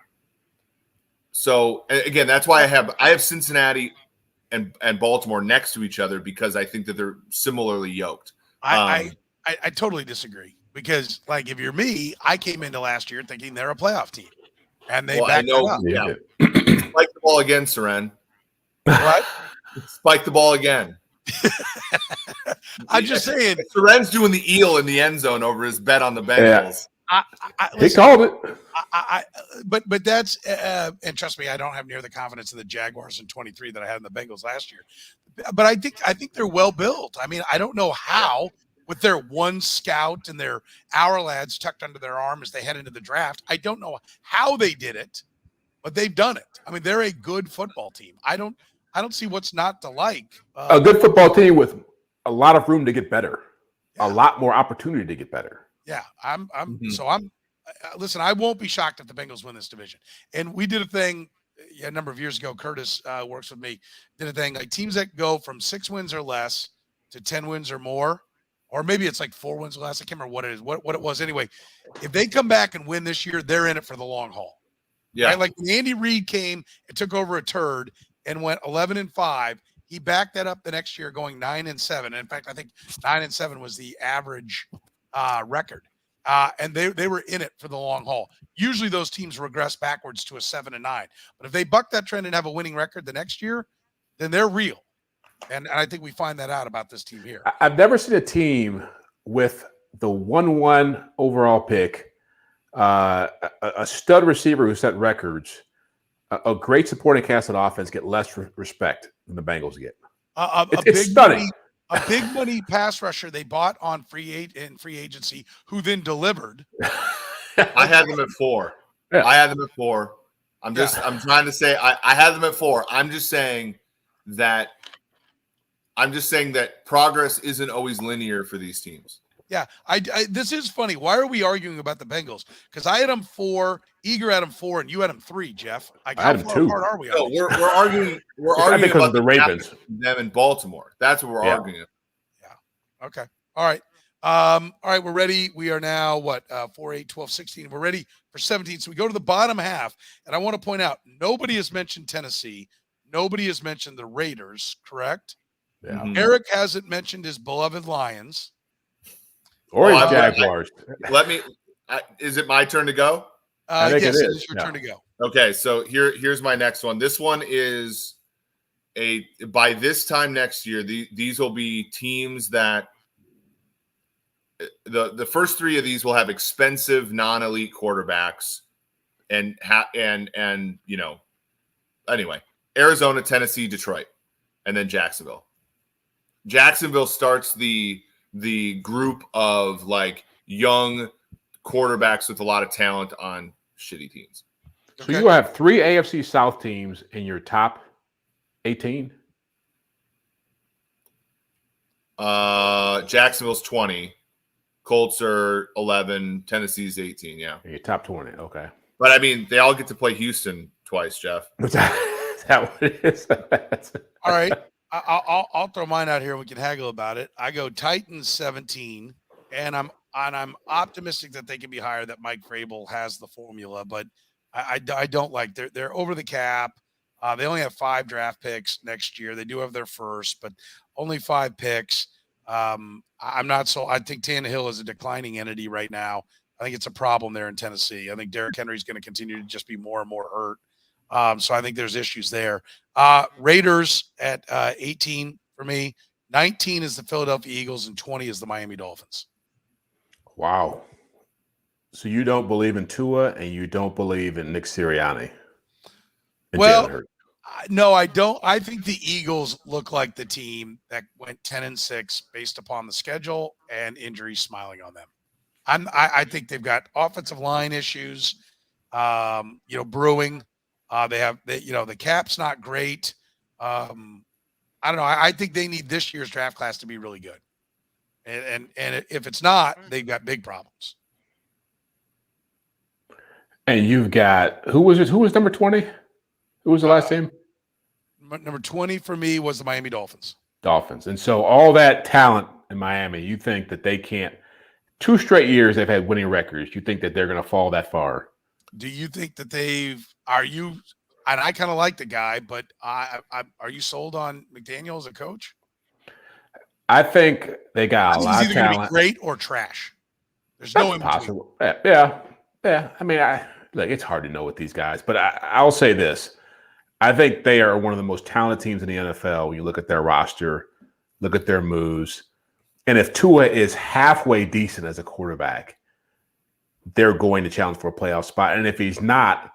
So again, that's why I have Cincinnati and Baltimore next to each other because I think that they're similarly yoked. I totally disagree because, like, if you're me, I came into last year thinking they're a playoff team. And they backed it up. Yeah. Spike the ball again, Soren. What? Spike the ball again. I'm just saying. Soren's doing the eel in the end zone over his bet on the Bengals. He called it. But that's and trust me, I don't have near the confidence in the Jaguars in 23 that I had in the Bengals last year. But I think they're well built. I mean, I don't know how. With their one scout and their hour lads tucked under their arm as they head into the draft. I don't know how they did it, but they've done it. I mean, they're a good football team. I don't see what's not to like. A good football team with a lot of room to get better, a lot more opportunity to get better. Yeah, listen, I won't be shocked if the Bengals win this division. And we did a thing a number of years ago. Curtis works with me, did a thing like teams that go from 6 wins or less to 10 wins or more. Or maybe it's like 4 wins or less. I can't remember what it is, what it was. Anyway, if they come back and win this year, they're in it for the long haul. Yeah. Right? Like when Andy Reid came and took over a turd and went 11-5, he backed that up the next year going 9-7. In fact, I think 9-7 was the average record. And they were in it for the long haul. Usually those teams regress backwards to a 7-9. But if they buck that trend and have a winning record the next year, then they're real. And I think we find that out about this team here. I've never seen a team with the 1-1 overall pick, a stud receiver who set records, a great supporting cast of offense get less respect than the Bengals get. It's stunning. A big money pass rusher they bought on free agency, who then delivered. I had them at 4. Yeah. I had them at 4. I'm trying to say I had them at 4. I'm just saying that progress isn't always linear for these teams. Yeah, this is funny. Why are we arguing about the Bengals? Because I had them 4, Eager had them 4, and you had them 3, Jeff. I had them 2. Apart are we? No, we're arguing. We're arguing about the Ravens. Them in Baltimore. That's what we're arguing. Yeah. Okay. All right. All right. We're ready. We are now 4, 8, 12, 16. We're ready for 17. So we go to the bottom half, and I want to point out nobody has mentioned Tennessee. Nobody has mentioned the Raiders. Correct? Yeah. Mm-hmm. Eric hasn't mentioned his beloved Lions. Or his Jaguars. Is it my turn to go? I think yes, it is your turn to go. Okay, so here's my next one. This one is by this time next year, these will be teams that the first 3 of these will have expensive non-elite quarterbacks and anyway, Arizona, Tennessee, Detroit, and then Jacksonville. Jacksonville starts the group of like young quarterbacks with a lot of talent on shitty teams. So you have 3 AFC South teams in your top 18? Jacksonville's 20. Colts are 11. Tennessee's 18, yeah. In your top 20, okay. But, I mean, they all get to play Houston twice, Jeff. Is that what it is? All right. I'll throw mine out here. We can haggle about it. I go Titans 17, and I'm optimistic that they can be higher. That Mike Vrabel has the formula, but I don't like they're over the cap. They only have 5 draft picks next year. They do have their first, but only 5 picks. I'm not so. I think Tannehill is a declining entity right now. I think it's a problem there in Tennessee. I think Derrick Henry's going to continue to just be more and more hurt. So I think there's issues there. Raiders at 18 for me. 19 is the Philadelphia Eagles, and 20 is the Miami Dolphins. Wow. So you don't believe in Tua, and you don't believe in Nick Sirianni? Well, no, I don't. I think the Eagles look like the team that went 10-6 based upon the schedule and injuries smiling on them. I think they've got offensive line issues, brewing. The cap's not great. I don't know. I think they need this year's draft class to be really good. And if it's not, they've got big problems. And you've got who was number 20? Who was the last team? Number 20 for me was the Miami Dolphins. And so all that talent in Miami, you think that they can't? 2 straight years they've had winning records. You think that they're going to fall that far? Do you think that are you? And I kind of like the guy, but are you sold on McDaniel as a coach? I think they got a lot of talent. Gonna be great or trash. There's no possible. Yeah. I mean, it's hard to know with these guys, but I'll say this. I think they are one of the most talented teams in the NFL when you look at their roster, look at their moves. And if Tua is halfway decent as a quarterback, they're going to challenge for a playoff spot. And if he's not,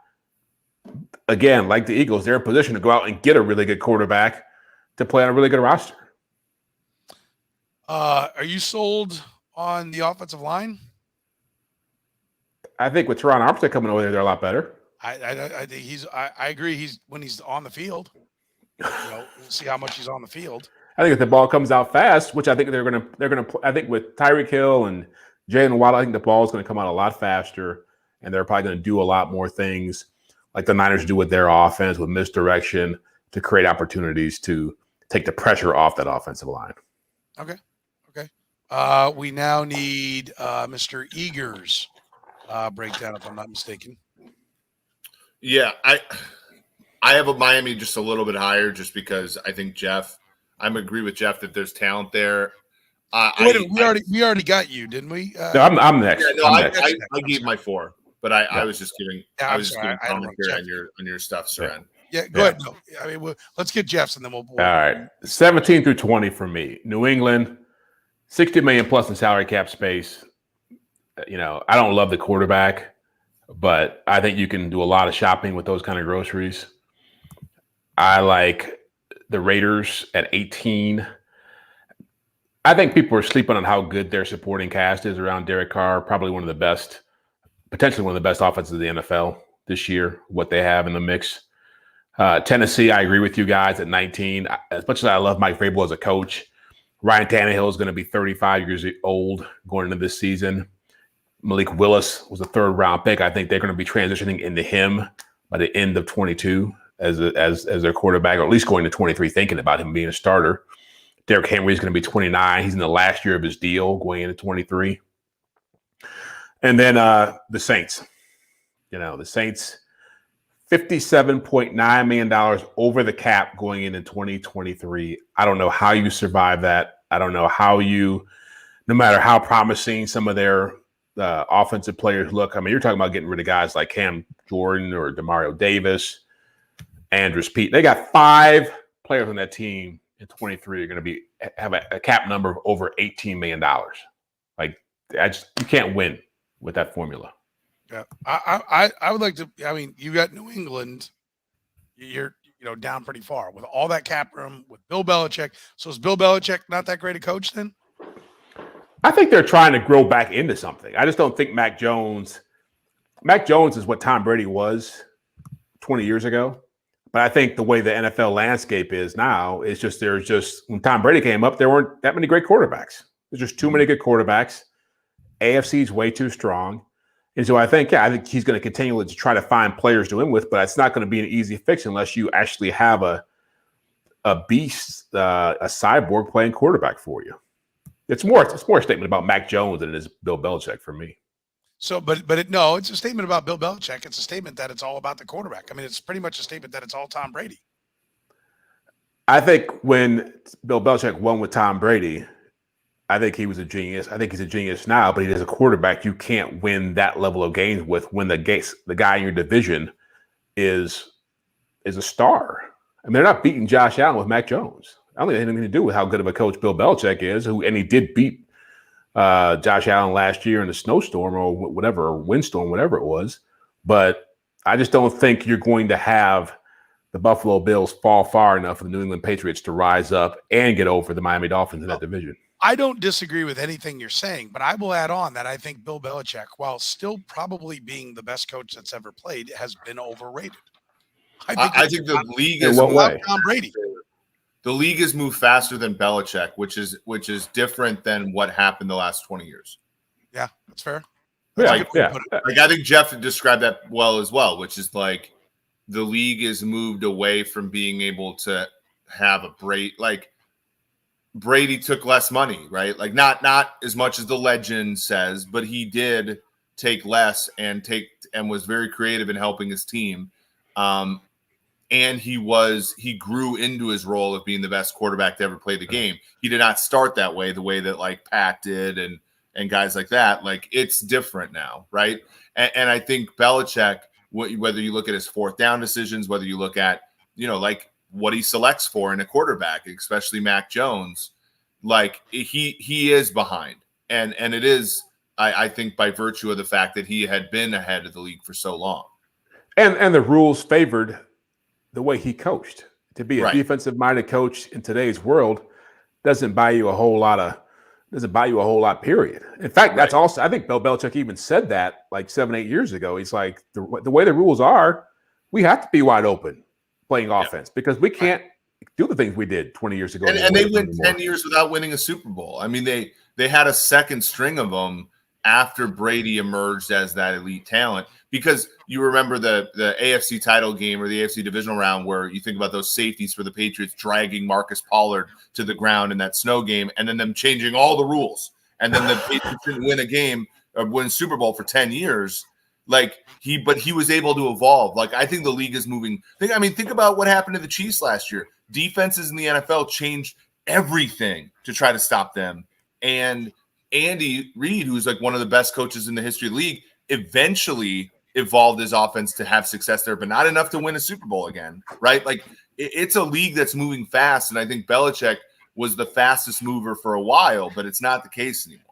again, like the Eagles, they're in position to go out and get a really good quarterback to play on a really good roster. Are you sold on the offensive line? I think with Teron Armstead coming over there, they're a lot better. I think I agree. He's when he's on the field. We'll see how much he's on the field. I think if the ball comes out fast, which I think they're gonna. I think with Tyreek Hill and Jalen Waddle, I think the ball is going to come out a lot faster, and they're probably going to do a lot more things like the Niners do with their offense, with misdirection to create opportunities to take the pressure off that offensive line. Okay. We now need Mr. Eager's breakdown, if I'm not mistaken. Yeah, I have a Miami just a little bit higher, just because I think I agree with Jeff that there's talent there. We already got you, didn't we? No, I'm next. Yeah, no, I gave my 4, but I was just giving. Yeah, I was just giving commentary on your stuff, Soren. Yeah, go ahead. No, I mean, let's get Jeff's, and then we'll. All right, 17 through 20 for me. New England, $60 million plus in salary cap space. I don't love the quarterback, but I think you can do a lot of shopping with those kind of groceries. I like the Raiders at 18. I think people are sleeping on how good their supporting cast is around Derek Carr. Probably potentially one of the best offenses of the NFL this year, what they have in the mix. Tennessee, I agree with you guys at 19. As much as I love Mike Vrabel as a coach, Ryan Tannehill is going to be 35 years old going into this season. Malik Willis was a 3rd-round pick. I think they're going to be transitioning into him by the end of 22 as their quarterback, or at least going to 23, thinking about him being a starter. Derrick Henry is going to be 29. He's in the last year of his deal going into 23. And then the Saints. The Saints, $57.9 million over the cap going into 2023. I don't know how you survive that. I don't know how no matter how promising some of their offensive players look. I mean, you're talking about getting rid of guys like Cam Jordan or Demario Davis, Andrews Pete. They got 5 players on that team in 23 are going to have a cap number of over $18 million. You can't win with that formula. Yeah, I would like to. I mean, you got New England. You're down pretty far with all that cap room with Bill Belichick. So is Bill Belichick not that great a coach then? I think they're trying to grow back into something. I just don't think Mac Jones is what Tom Brady was 20 years ago. But I think the way the NFL landscape is now is when Tom Brady came up, there weren't that many great quarterbacks. There's just too many good quarterbacks. AFC is way too strong. And so I think he's going to continue to try to find players to win with, but it's not going to be an easy fix unless you actually have a beast, a cyborg playing quarterback for you. It's more a statement about Mac Jones than it is Bill Belichick for me. So, it's a statement about Bill Belichick. It's a statement that it's all about the quarterback. I mean, it's pretty much a statement that it's all Tom Brady. I think when Bill Belichick won with Tom Brady, I think he was a genius. I think he's a genius now, but he is a quarterback you can't win that level of games with when the guy in your division is is a star. I mean, they're not beating Josh Allen with Mac Jones. I don't think it has anything to do with how good of a coach Bill Belichick is, and he did beat Josh Allen last year in a snowstorm or whatever, or windstorm, whatever it was. But I just don't think you're going to have the Buffalo Bills fall far enough for the New England Patriots to rise up and get over the Miami Dolphins in that division. I don't disagree with anything you're saying, but I will add on that I think Bill Belichick, while still probably being the best coach that's ever played, has been overrated. I think the league in is what way? Tom Brady. The league has moved faster than Belichick, which is different than what happened the last 20 years. Yeah, that's fair. Like I think Jeff described that well as well, which is like the league has moved away from being able to have a break. Like Brady took less money, right? Like not as much as the legend says, but he did take less and was very creative in helping his team. And he grew into his role of being the best quarterback to ever play the game. He did not start that way, the way that like Pat did and guys like that. Like it's different now, right? And I think Belichick, whether you look at his fourth down decisions, whether you look at, like what he selects for in a quarterback, especially Mac Jones, like he is behind. And it is, I think, by virtue of the fact that he had been ahead of the league for so long. And the rules favored the way he coached. To be a defensive-minded coach in today's world doesn't buy you a whole lot, period. In fact, that's also, I think Bill Belichick even said that like 7-8 years ago. He's like, the way the rules are, we have to be wide open playing offense because we can't do the things we did 20 years ago. And they went 10 years without winning a Super Bowl. I mean, they had a second string of them after Brady emerged as that elite talent, because you remember the AFC title game or the AFC divisional round where you think about those safeties for the Patriots dragging Marcus Pollard to the ground in that snow game and then them changing all the rules. And then the Patriots didn't win a game or win Super Bowl for 10 years. Like he was able to evolve. Like I think the league is moving. Think about what happened to the Chiefs last year. Defenses in the NFL changed everything to try to stop them. And Andy Reid, who's like one of the best coaches in the history of the league, eventually evolved his offense to have success there, but not enough to win a Super Bowl again, right? Like it's a league that's moving fast, and I think Belichick was the fastest mover for a while, but it's not the case anymore.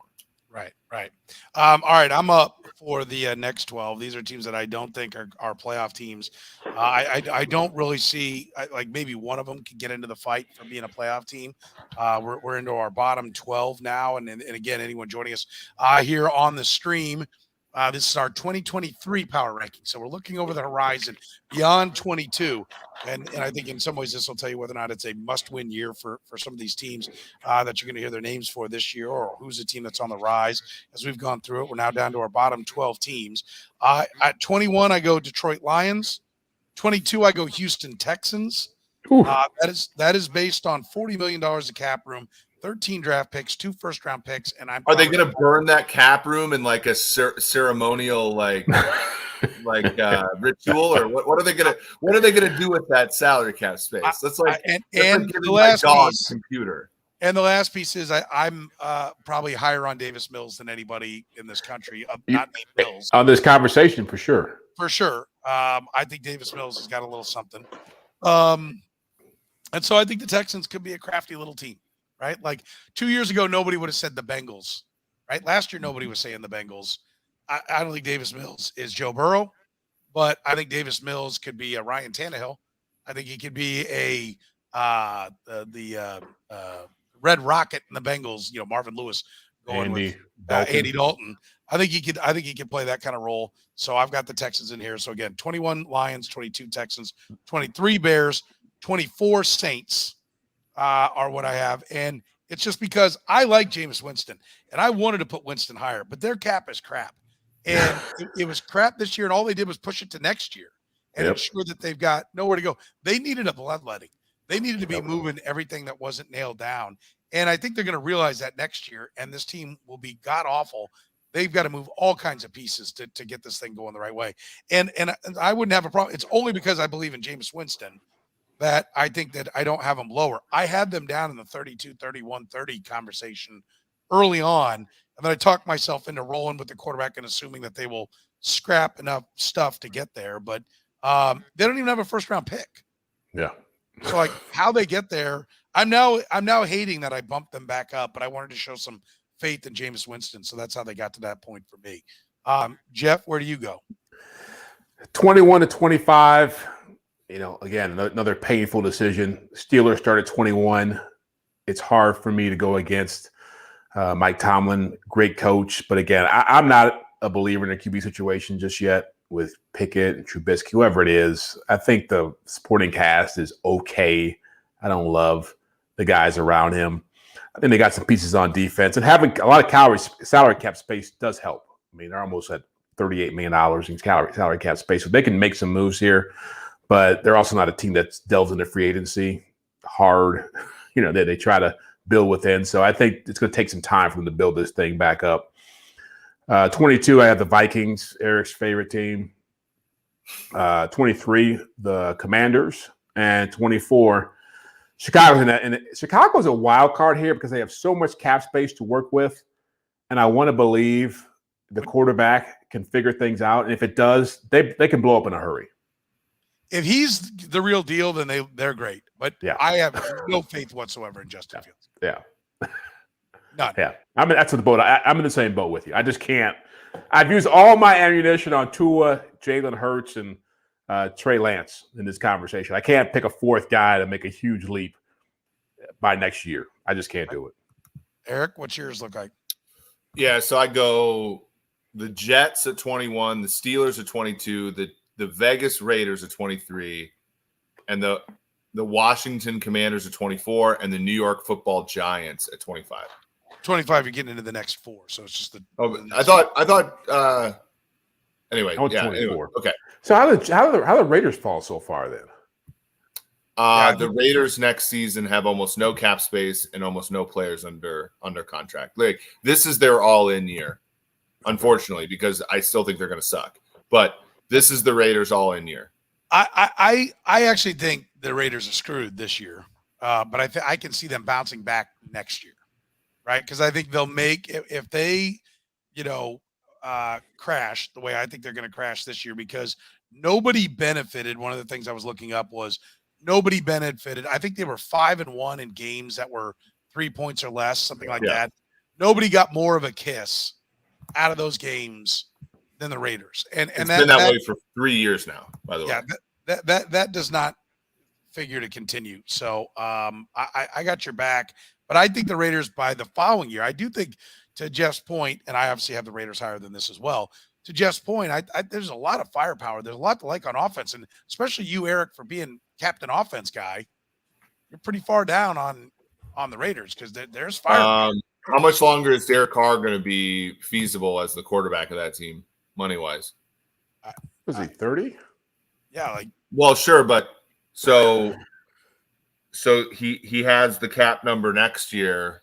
Right. All right, I'm up for the next 12. These are teams that I don't think are playoff teams. I don't really see like maybe one of them could get into the fight for being a playoff team. We're into our bottom 12 now, and again, anyone joining us here on the stream, this is our 2023 power ranking. So we're looking over the horizon beyond 22. And I think in some ways this will tell you whether or not it's a must-win year for some of these teams that you're going to hear their names for this year, or who's a team that's on the rise. As we've gone through it, we're now down to our bottom 12 teams. At 21, I go Detroit Lions. 22, I go Houston Texans. That is based on $40 million of cap room, 13 draft picks, 2 first-round picks, and are they going to burn that cap room in like a ceremonial like ritual, or what are they going to do with that salary cap space? That's like and the last piece, computer. And the last piece is I'm probably higher on Davis Mills than anybody in this country. Not named Mills on this conversation for sure. For sure, I think Davis Mills has got a little something, and so I think the Texans could be a crafty little team. Right? Like 2 years ago, nobody would have said the Bengals, right? Last year, nobody was saying the Bengals. I don't think Davis Mills is Joe Burrow, but I think Davis Mills could be a Ryan Tannehill. I think he could be the Red Rocket in the Bengals, Marvin Lewis going with Andy Dalton. I think he could play that kind of role. So I've got the Texans in here. So again, 21 Lions, 22 Texans, 23 Bears, 24 Saints. Are what I have. And it's just because I like Jameis Winston and I wanted to put Winston higher, but their cap is crap. And it was crap this year. And all they did was push it to next year and ensure that they've got nowhere to go. They needed a bloodletting. They needed to be moving everything that wasn't nailed down. And I think they're going to realize that next year, and this team will be god awful. They've got to move all kinds of pieces to get this thing going the right way. And I wouldn't have a problem. It's only because I believe in Jameis Winston that I think that I don't have them lower. I had them down in the 32, 31, 30 conversation early on. And then I talked myself into rolling with the quarterback and assuming that they will scrap enough stuff to get there. But They don't even have a first round pick. Yeah. So like how they get there, I'm now hating that I bumped them back up, but I wanted to show some faith in Jameis Winston. So that's how they got to that point for me. Jeff, where do you go? 21-25. Again, another painful decision. Steelers started 21. It's hard for me to go against Mike Tomlin, great coach. But again, I'm not a believer in a QB situation just yet with Pickett and Trubisky, whoever it is. I think the supporting cast is okay. I don't love the guys around him. I think they got some pieces on defense. And having a lot of salary cap space does help. I mean, they're almost at $38 million in salary cap space. So they can make some moves here. But they're also not a team that delves into free agency hard. They try to build within. So I think it's going to take some time for them to build this thing back up. 22, I have the Vikings, Eric's favorite team. 23, the Commanders. And 24, Chicago. And Chicago's a wild card here because they have so much cap space to work with. And I want to believe the quarterback can figure things out. And if it does, they can blow up in a hurry. If he's the real deal, then they're great. But yeah. I have no faith whatsoever in Justin Fields. Yeah. None. Yeah. That's the boat. I'm in the same boat with you. I just can't. I've used all my ammunition on Tua, Jalen Hurts, and Trey Lance in this conversation. I can't pick a fourth guy to make a huge leap by next year. I just can't do it. Eric, what's yours look like? Yeah, so I go the Jets at 21, the Steelers at 22, the Vegas Raiders at 23, and the Washington Commanders at 24, and the New York Football Giants at 25. 25, you're getting into the next four, so it's just the. I thought. Anyway, I went 24. Anyway, okay. So how the Raiders fall so far then? The Raiders next season have almost no cap space and almost no players under contract. Like this is their all-in year, unfortunately, because I still think they're going to suck. But this is the Raiders all-in year. I actually think the Raiders are screwed this year, but I can see them bouncing back next year, right? Because I think they'll make if they, crash the way I think they're going to crash this year because nobody benefited. One of the things I was looking up was nobody benefited. I think they were 5-1 in games that were 3 points or less, something like that. Nobody got more of a kiss out of those games than the Raiders. And it's been that way for 3 years now, by the way. Yeah, that does not figure to continue. So I got your back. But I think the Raiders by the following year, I do think to Jeff's point, and I obviously have the Raiders higher than this as well. To Jeff's point, there's a lot of firepower. There's a lot to like on offense, and especially you, Eric, for being captain offense guy. You're pretty far down on the Raiders because there's fire. How much longer is Derek Carr going to be feasible as the quarterback of that team, money wise? Was he 30? Yeah, well, sure, but so he has the cap number next year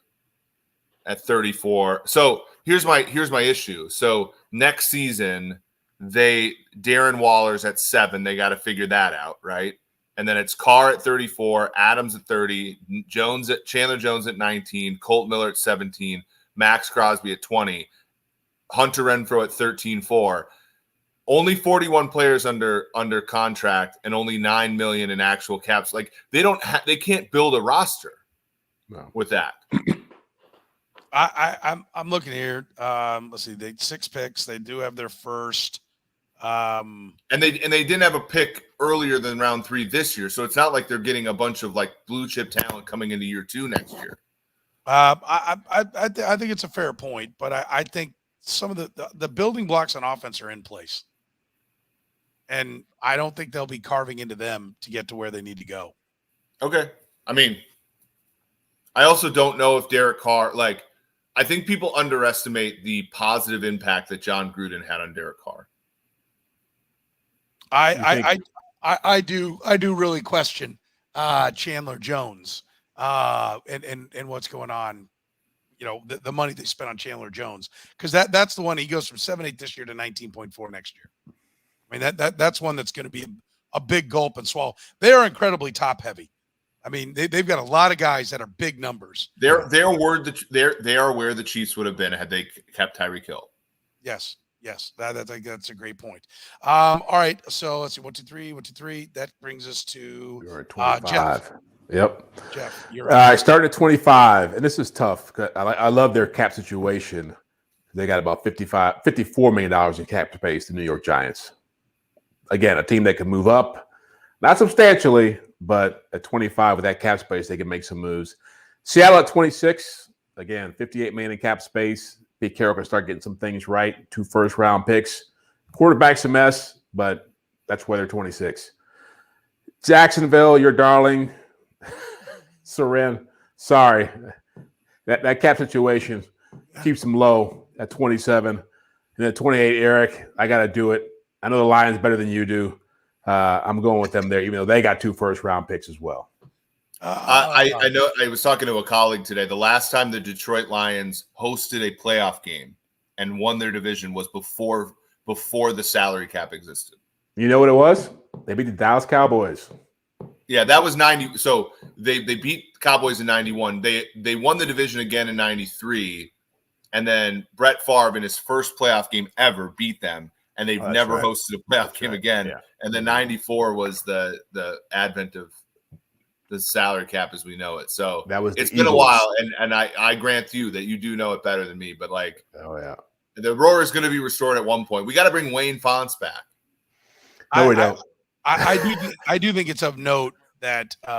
at 34. So here's my issue. So next season, Darren Waller's at 7. They got to figure that out, right? And then it's Carr at 34, Adams at 30, Chandler Jones at 19, Colt Miller at 17, Max Crosby at 20, Hunter Renfrow at 13-4. Only 41 players under contract and only $9 million in actual caps. Like they can't build a roster with that. I'm looking here. Let's see. They 6 picks. They do have their first. And they didn't have a pick earlier than round 3 this year, so it's not like they're getting a bunch of like blue chip talent coming into year 2 next year. I think it's a fair point, but I think some of the building blocks on offense are in place, and I don't think they'll be carving into them to get to where they need to go. Okay, I mean, I also don't know if Derek Carr I think people underestimate the positive impact that John Gruden had on Derek Carr. I do really question Chandler Jones and what's going on. The money they spent on Chandler Jones because that's the one he goes from 7.8 this year to 19.4 next year. I mean that's one that's going to be a big gulp and swallow. They are incredibly top heavy. I mean they've got a lot of guys that are big numbers. They are where the Chiefs would have been had they kept Tyreek Hill. Yes. Yes, I think that's a great point. All right, so let's see, 1, 2, 3, 1, 2, 3. That brings us to You're at 25. Jeff. Yep. Jeff, you're All up. right, starting at 25, and this is tough. I love their cap situation. They got about $54 million in cap space, the New York Giants. Again, a team that can move up, not substantially, but at 25 with that cap space, they can make some moves. Seattle at 26, again, $58 million in cap space. Pete Carroll can start getting some things right. 2 first-round picks. Quarterback's a mess, but that's why they're 26. Jacksonville, your darling. Soren, sorry. That cap situation keeps them low at 27. And at 28, Eric, I got to do it. I know the Lions better than you do. I'm going with them there, even though they got 2 first-round picks as well. I know. I was talking to a colleague today. The last time the Detroit Lions hosted a playoff game and won their division was before the salary cap existed. You know what it was? They beat the Dallas Cowboys. Yeah, that was 90. So they beat Cowboys in 91. They won the division again in 93. And then Brett Favre in his first playoff game ever beat them. And they've never hosted a playoff game again. Yeah. And then 94 was the advent of the salary cap as we know it. So it's been a while. And I grant you that you do know it better than me. But the roar is going to be restored at one point. We got to bring Wayne Fonts back. No, we don't. I do think it's of note that who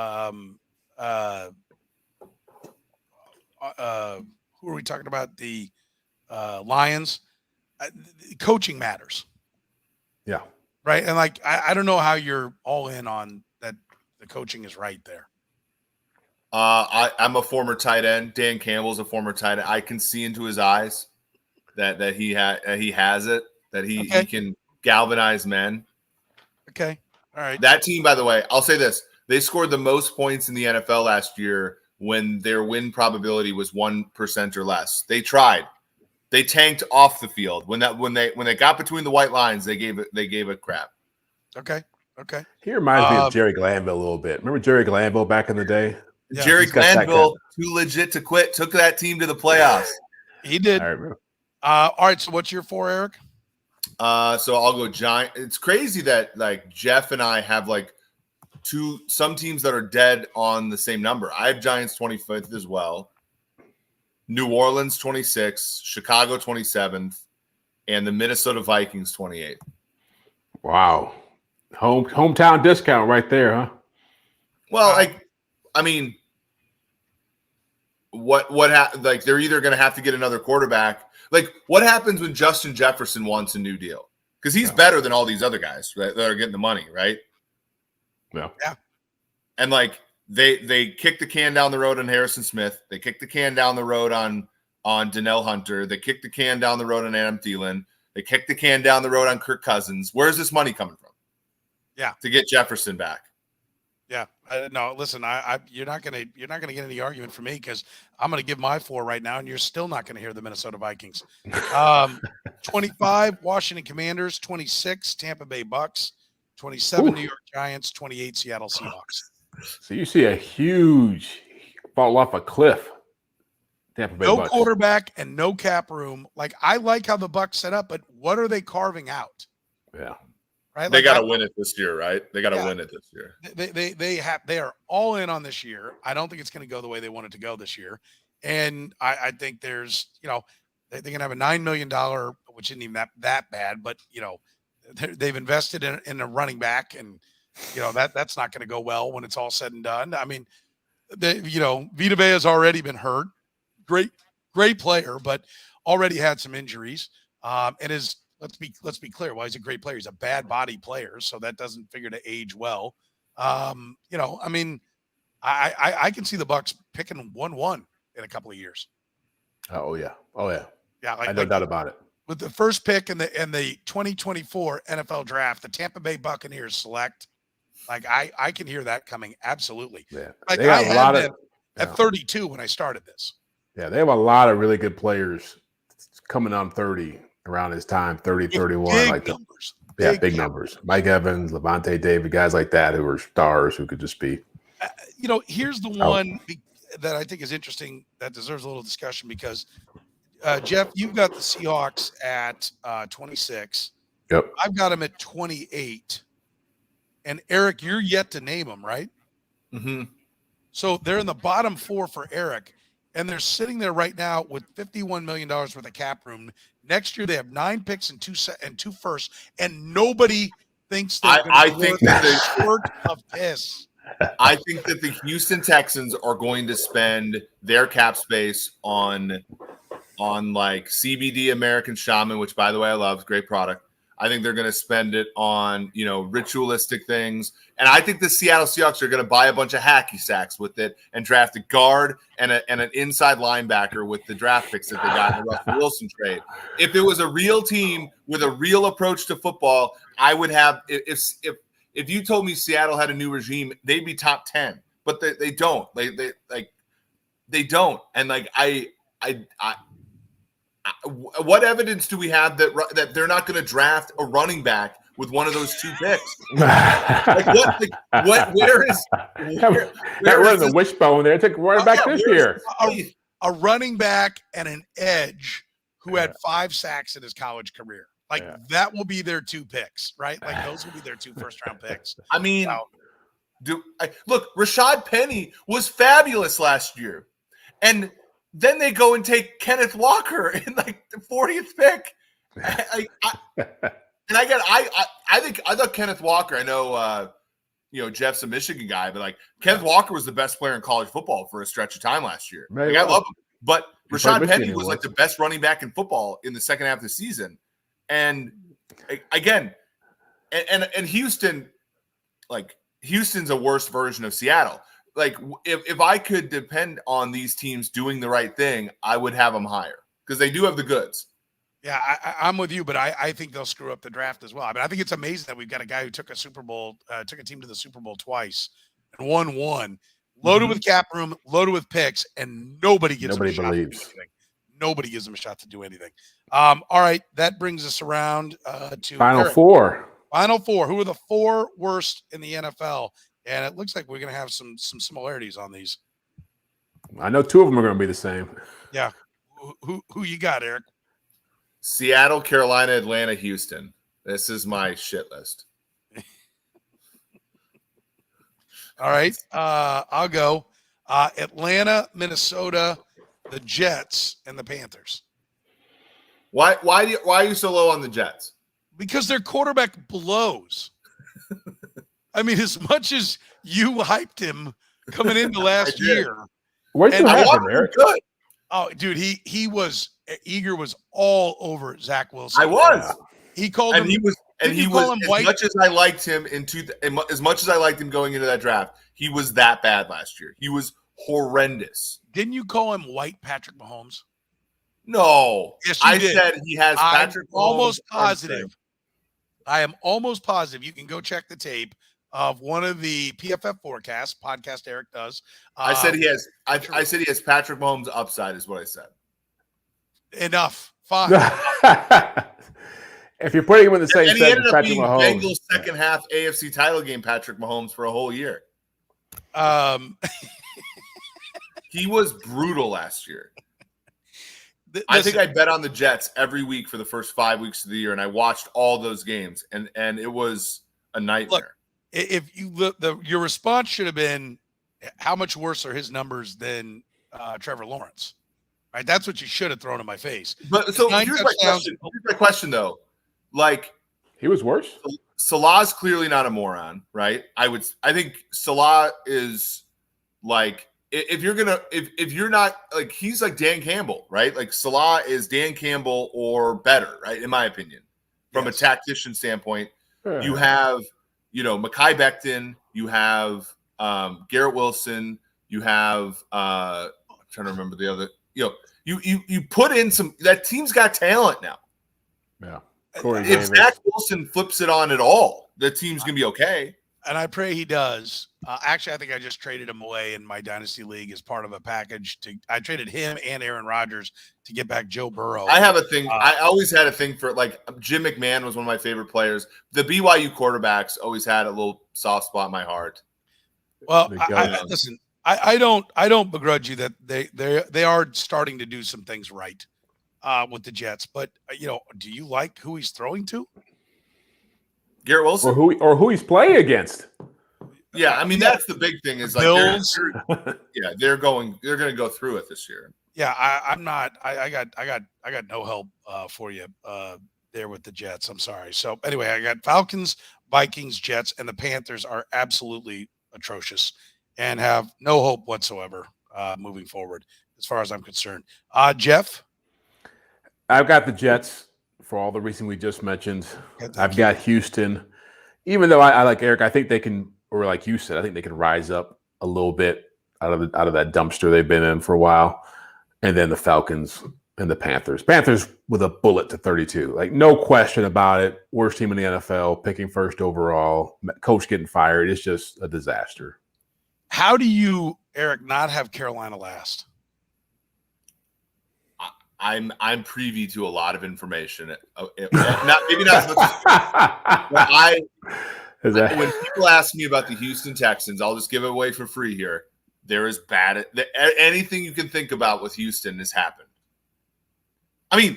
are we talking about? The Lions. Coaching matters. Yeah. Right. And I don't know how you're all in on that. The coaching is right there. I'm a former tight end. Dan Campbell's a former tight end. I can see into his eyes that he has it, that he can galvanize men. Okay. All right. That team, by the way, I'll say this. They scored the most points in the NFL last year when their win probability was 1% or less. They tried. They tanked off the field. When they got between the white lines, they gave it crap. Okay. He reminds me of Jerry Glanville a little bit. Remember Jerry Glanville back in the day? Yeah. Jerry Glanville, too legit to quit, took that team to the playoffs. He did. All right. So what's your 4, Eric? So I'll go Giant. It's crazy that Jeff and I have some teams that are dead on the same number. I have Giants 25th as well. New Orleans 26th, Chicago 27th, and the Minnesota Vikings 28th. Wow. Hometown discount right there, huh? Well, I mean, they're either going to have to get another quarterback. What happens when Justin Jefferson wants a new deal? Because he's better than all these other guys that are getting the money, right? Yeah. And they kicked the can down the road on Harrison Smith. They kicked the can down the road on Donnell Hunter. They kicked the can down the road on Adam Thielen. They kicked the can down the road on Kirk Cousins. Where's this money coming from? Yeah, to get Jefferson back. Yeah, no. Listen, you're not gonna get any argument from me because I'm gonna give my 4 right now, and you're still not gonna hear the Minnesota Vikings. 25 Washington Commanders, 26 Tampa Bay Bucs, 27 New York Giants, 28 Seattle Seahawks. So you see a huge fall off a cliff. Tampa Bay no Bucs. Quarterback and no cap room. I like how the Bucs set up, but what are they carving out? Yeah. Right? They got to win it this year, right? They got to win it this year. They are all in on this year. I don't think it's going to go the way they want it to go this year. And I think there's, they can have a $9 million, which isn't even that bad, but they've invested in a running back, and that's not going to go well when it's all said and done. I mean, Vita Vea has already been hurt. Great player, but already had some injuries. And is let's be clear. While he's a great player, he's a bad body player, so that doesn't figure to age well. I mean, I can see the Bucs picking 1-1 in a couple of years. Oh yeah. Yeah, no doubt about it. With the first pick in the 2024 NFL draft, the Tampa Bay Buccaneers select. I can hear that coming absolutely. Yeah, I had a lot at 32 when I started this. Yeah, they have a lot of really good players coming on 30 around this time, 30, 31. Big numbers. Big numbers. Mike Evans, Levante David, guys like that who are stars who could just be. Here's the one that I think is interesting that deserves a little discussion because Jeff, you've got the Seahawks at 26. Yep. I've got them at 28. And Eric, you're yet to name them, right? Mm-hmm. So they're in the bottom 4 for Eric, and they're sitting there right now with $51 million worth of cap room. Next year they have 9 picks and two firsts, and nobody thinks they're I think that a short of piss. I think that the Houston Texans are going to spend their cap space on like CBD American Shaman, which by the way I love, great product. I think they're going to spend it on, ritualistic things. And I think the Seattle Seahawks are going to buy a bunch of hacky sacks with it and draft a guard and an inside linebacker with the draft picks that they got in the Russell Wilson trade. If it was a real team with a real approach to football, I would have – if you told me Seattle had a new regime, they'd be top 10. But they don't. They don't. And what evidence do we have that they're not going to draft a running back with one of those 2 picks? Where is the wishbone there? Take running back this year. A running back and an edge who had 5 sacks in his college career. That will be their 2 picks, right? Those will be their 2 first-round picks. I mean, look, Rashad Penny was fabulous last year, and then they go and take Kenneth Walker in the 40th pick. I thought Kenneth Walker. I know, Jeff's a Michigan guy, but Kenneth Walker was the best player in college football for a stretch of time last year. I love him, but Rashad Penny was the best running back in football in the second half of the season. And again, and Houston, Houston's a worse version of Seattle. If I could depend on these teams doing the right thing, I would have them higher because they do have the goods. Yeah, I'm with you, but I think they'll screw up the draft as well. I mean, I think it's amazing that we've got a guy who took a team to the Super Bowl twice and won one, loaded with cap room, loaded with picks, and nobody gives him a shot to do anything. Nobody gives him a shot to do anything. All right, that brings us around to Final Eric. 4. Final 4. Who are the 4 worst in the NFL? And it looks like we're going to have some similarities on these. I know 2 of them are going to be the same. Yeah. Who you got, Eric? Seattle, Carolina, Atlanta, Houston. This is my shit list. All right. I'll go. Atlanta, Minnesota, the Jets, and the Panthers. Why are you so low on the Jets? Because their quarterback blows. I mean, as much as you hyped him coming into last year. Where'd you have him, Eric? Good. Oh, dude, Eager was all over Zach Wilson. I was. He called and him. He was as much as I liked him as much as I liked him going into that draft, he was that bad last year. He was horrendous. Didn't you call him white Patrick Mahomes? No. Yes, you did. Said he has Patrick Mahomes. Almost positive. I am almost positive. You can go check the tape of one of the PFF forecasts podcast Eric does. I said he has. I said he has Patrick Mahomes upside. Is what I said. Enough. Fine. If you're putting him in the same and set he ended as up Patrick being Mahomes, Bengals second half AFC title game. Patrick Mahomes for a whole year. He was brutal last year. I think I bet on the Jets every week for the first 5 weeks of the year, and I watched all those games, and it was a nightmare. Look, if you look, your response should have been, how much worse are his numbers than Trevor Lawrence? Right? That's what you should have thrown in my face. But so here's my question. Here's my question, though. He was worse. Salah's clearly not a moron, right? I think Salah is if you're not he's like Dan Campbell, right? Salah is Dan Campbell or better, right? In my opinion, from a tactician standpoint, you have Mekhi Becton, you have Garrett Wilson, you have I'm trying to remember the other. You put in that team's got talent now. Yeah. If Zach Wilson flips it on at all, the team's gonna be okay. And I pray he does. Actually, I think I just traded him away in my dynasty league as part of a package. I traded him and Aaron Rodgers to get back Joe Burrow. I have a thing. I always had a thing for Jim McMahon was one of my favorite players. The BYU quarterbacks always had a little soft spot in my heart. Well, listen, I don't begrudge you that they are starting to do some things right. with the Jets. But do you like who he's throwing to? Garrett Wilson, or who he's playing against. Yeah, I mean that's the big thing is like Bills. they're going to go through it this year. Yeah, I'm not. I got no help for you there with the Jets. I'm sorry. So anyway, I got Falcons, Vikings, Jets, and the Panthers are absolutely atrocious and have no hope whatsoever moving forward, as far as I'm concerned. Jeff, I've got the Jets for all the reasons we just mentioned. I've got Houston, even though I like Eric. I think they can, or like you said, I think they can rise up a little bit out of that dumpster they've been in for a while. And then the Falcons and the Panthers. Panthers with a bullet to 32. Like, no question about it. Worst team in the NFL, picking first overall, coach getting fired. It's just a disaster. How do you, Eric, not have Carolina last? I'm privy to a lot of information. Maybe not as much as when people ask me about the Houston Texans, I'll just give it away for free here. They're as bad. Anything you can think about with Houston has happened. I mean,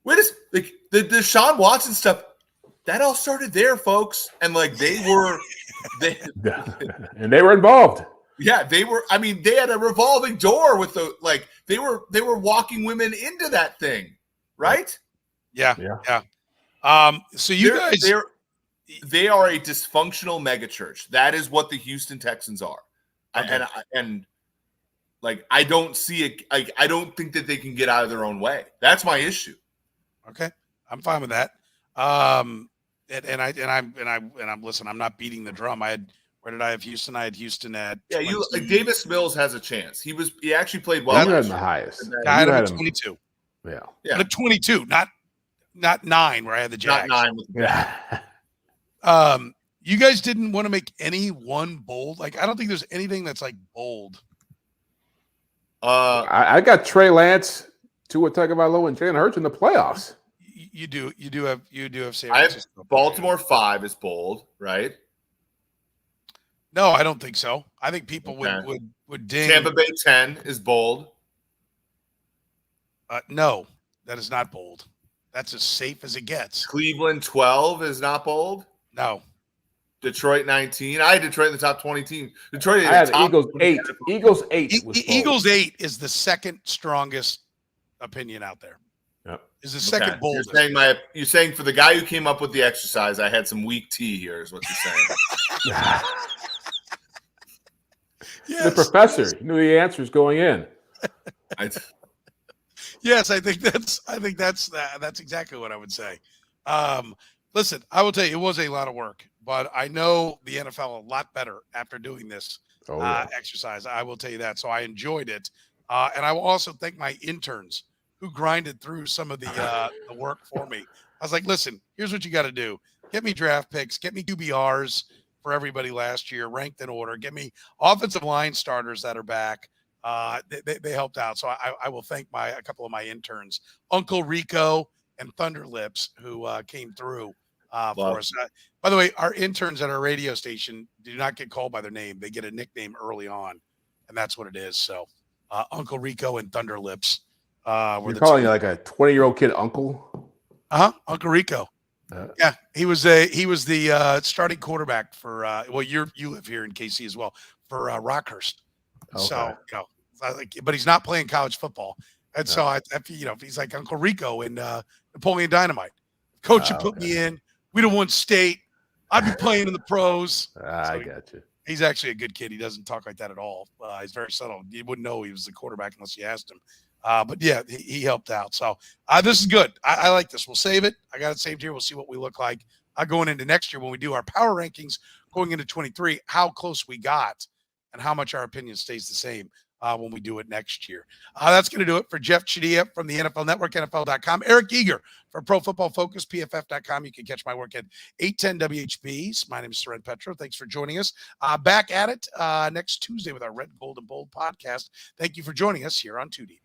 the Deshaun Watson stuff, that all started there, folks. And like they were involved. Yeah, they were. I mean, they had a revolving door with they were walking women into that thing, right? Yeah. So they are a dysfunctional megachurch. That is what the Houston Texans are. Okay. And I don't see it. I don't think that they can get out of their own way. That's my issue. Okay, I'm fine with that. I'm listen. I'm not beating the drum. Where did I have Houston? I had Houston at Davis Mills has a chance. He actually played well. You had him the highest. I had him at 22. Yeah. But at 22, not 9 where I had the Jags. Not 9. You guys didn't want to make any one bold. Like, I don't think there's anything that's like bold. I got Trey Lance, Tua Tagovailoa, and Jalen Hurts in the playoffs. You do have San I have Francisco. Baltimore 5 is bold, right? No, I don't think so. I think people would ding. Tampa Bay 10 is bold. No, that is not bold. That's as safe as it gets. Cleveland 12 is not bold. No. Detroit 19. I had Detroit in the top 20 team. Detroit. I had Eagles 8. Eagles 8. Eagles 8 is the second strongest opinion out there. Yep. Is the second boldest. You're saying for the guy who came up with the exercise, I had some weak tea here. Is what you're saying. Yes, the professor knew the answers going in. Yes, I think that's exactly what I would say. Listen, I will tell you, it was a lot of work, but I know the NFL a lot better after doing this exercise. I will tell you that. So I enjoyed it. And I will also thank my interns who grinded through some of the work for me. I was like, listen, here's what you got to do. Get me draft picks, get me QBRs for everybody last year, ranked in order, get me offensive line starters that are back. They helped out. So I will thank a couple of my interns, Uncle Rico and Thunder Lips, who came through for us. By the way, our interns at our radio station do not get called by their name. They get a nickname early on, and that's what it is. So Uncle Rico and Thunder Lips. You're calling like a 20-year-old kid uncle? Uncle Rico. Yeah, he was the starting quarterback for you live here in KC as well, for Rockhurst. Okay. So but he's not playing college football, and so he's like Uncle Rico in Napoleon Dynamite. Coach would put me in. We'd have won state. I'd be playing in the pros. I got you. He's actually a good kid. He doesn't talk like that at all. He's very subtle. You wouldn't know he was the quarterback unless you asked him. But yeah, he helped out. So this is good. I like this. We'll save it. I got it saved here. We'll see what we look like going into next year when we do our power rankings going into 23, how close we got and how much our opinion stays the same when we do it next year. That's going to do it for Jeff Chadiha from the NFL Network, NFL.com. Eric Eager from Pro Football Focus, PFF.com. You can catch my work at 810 WHBs. My name is Soren Petro. Thanks for joining us. Back at it next Tuesday with our Red, Gold, and Bold podcast. Thank you for joining us here on 2D.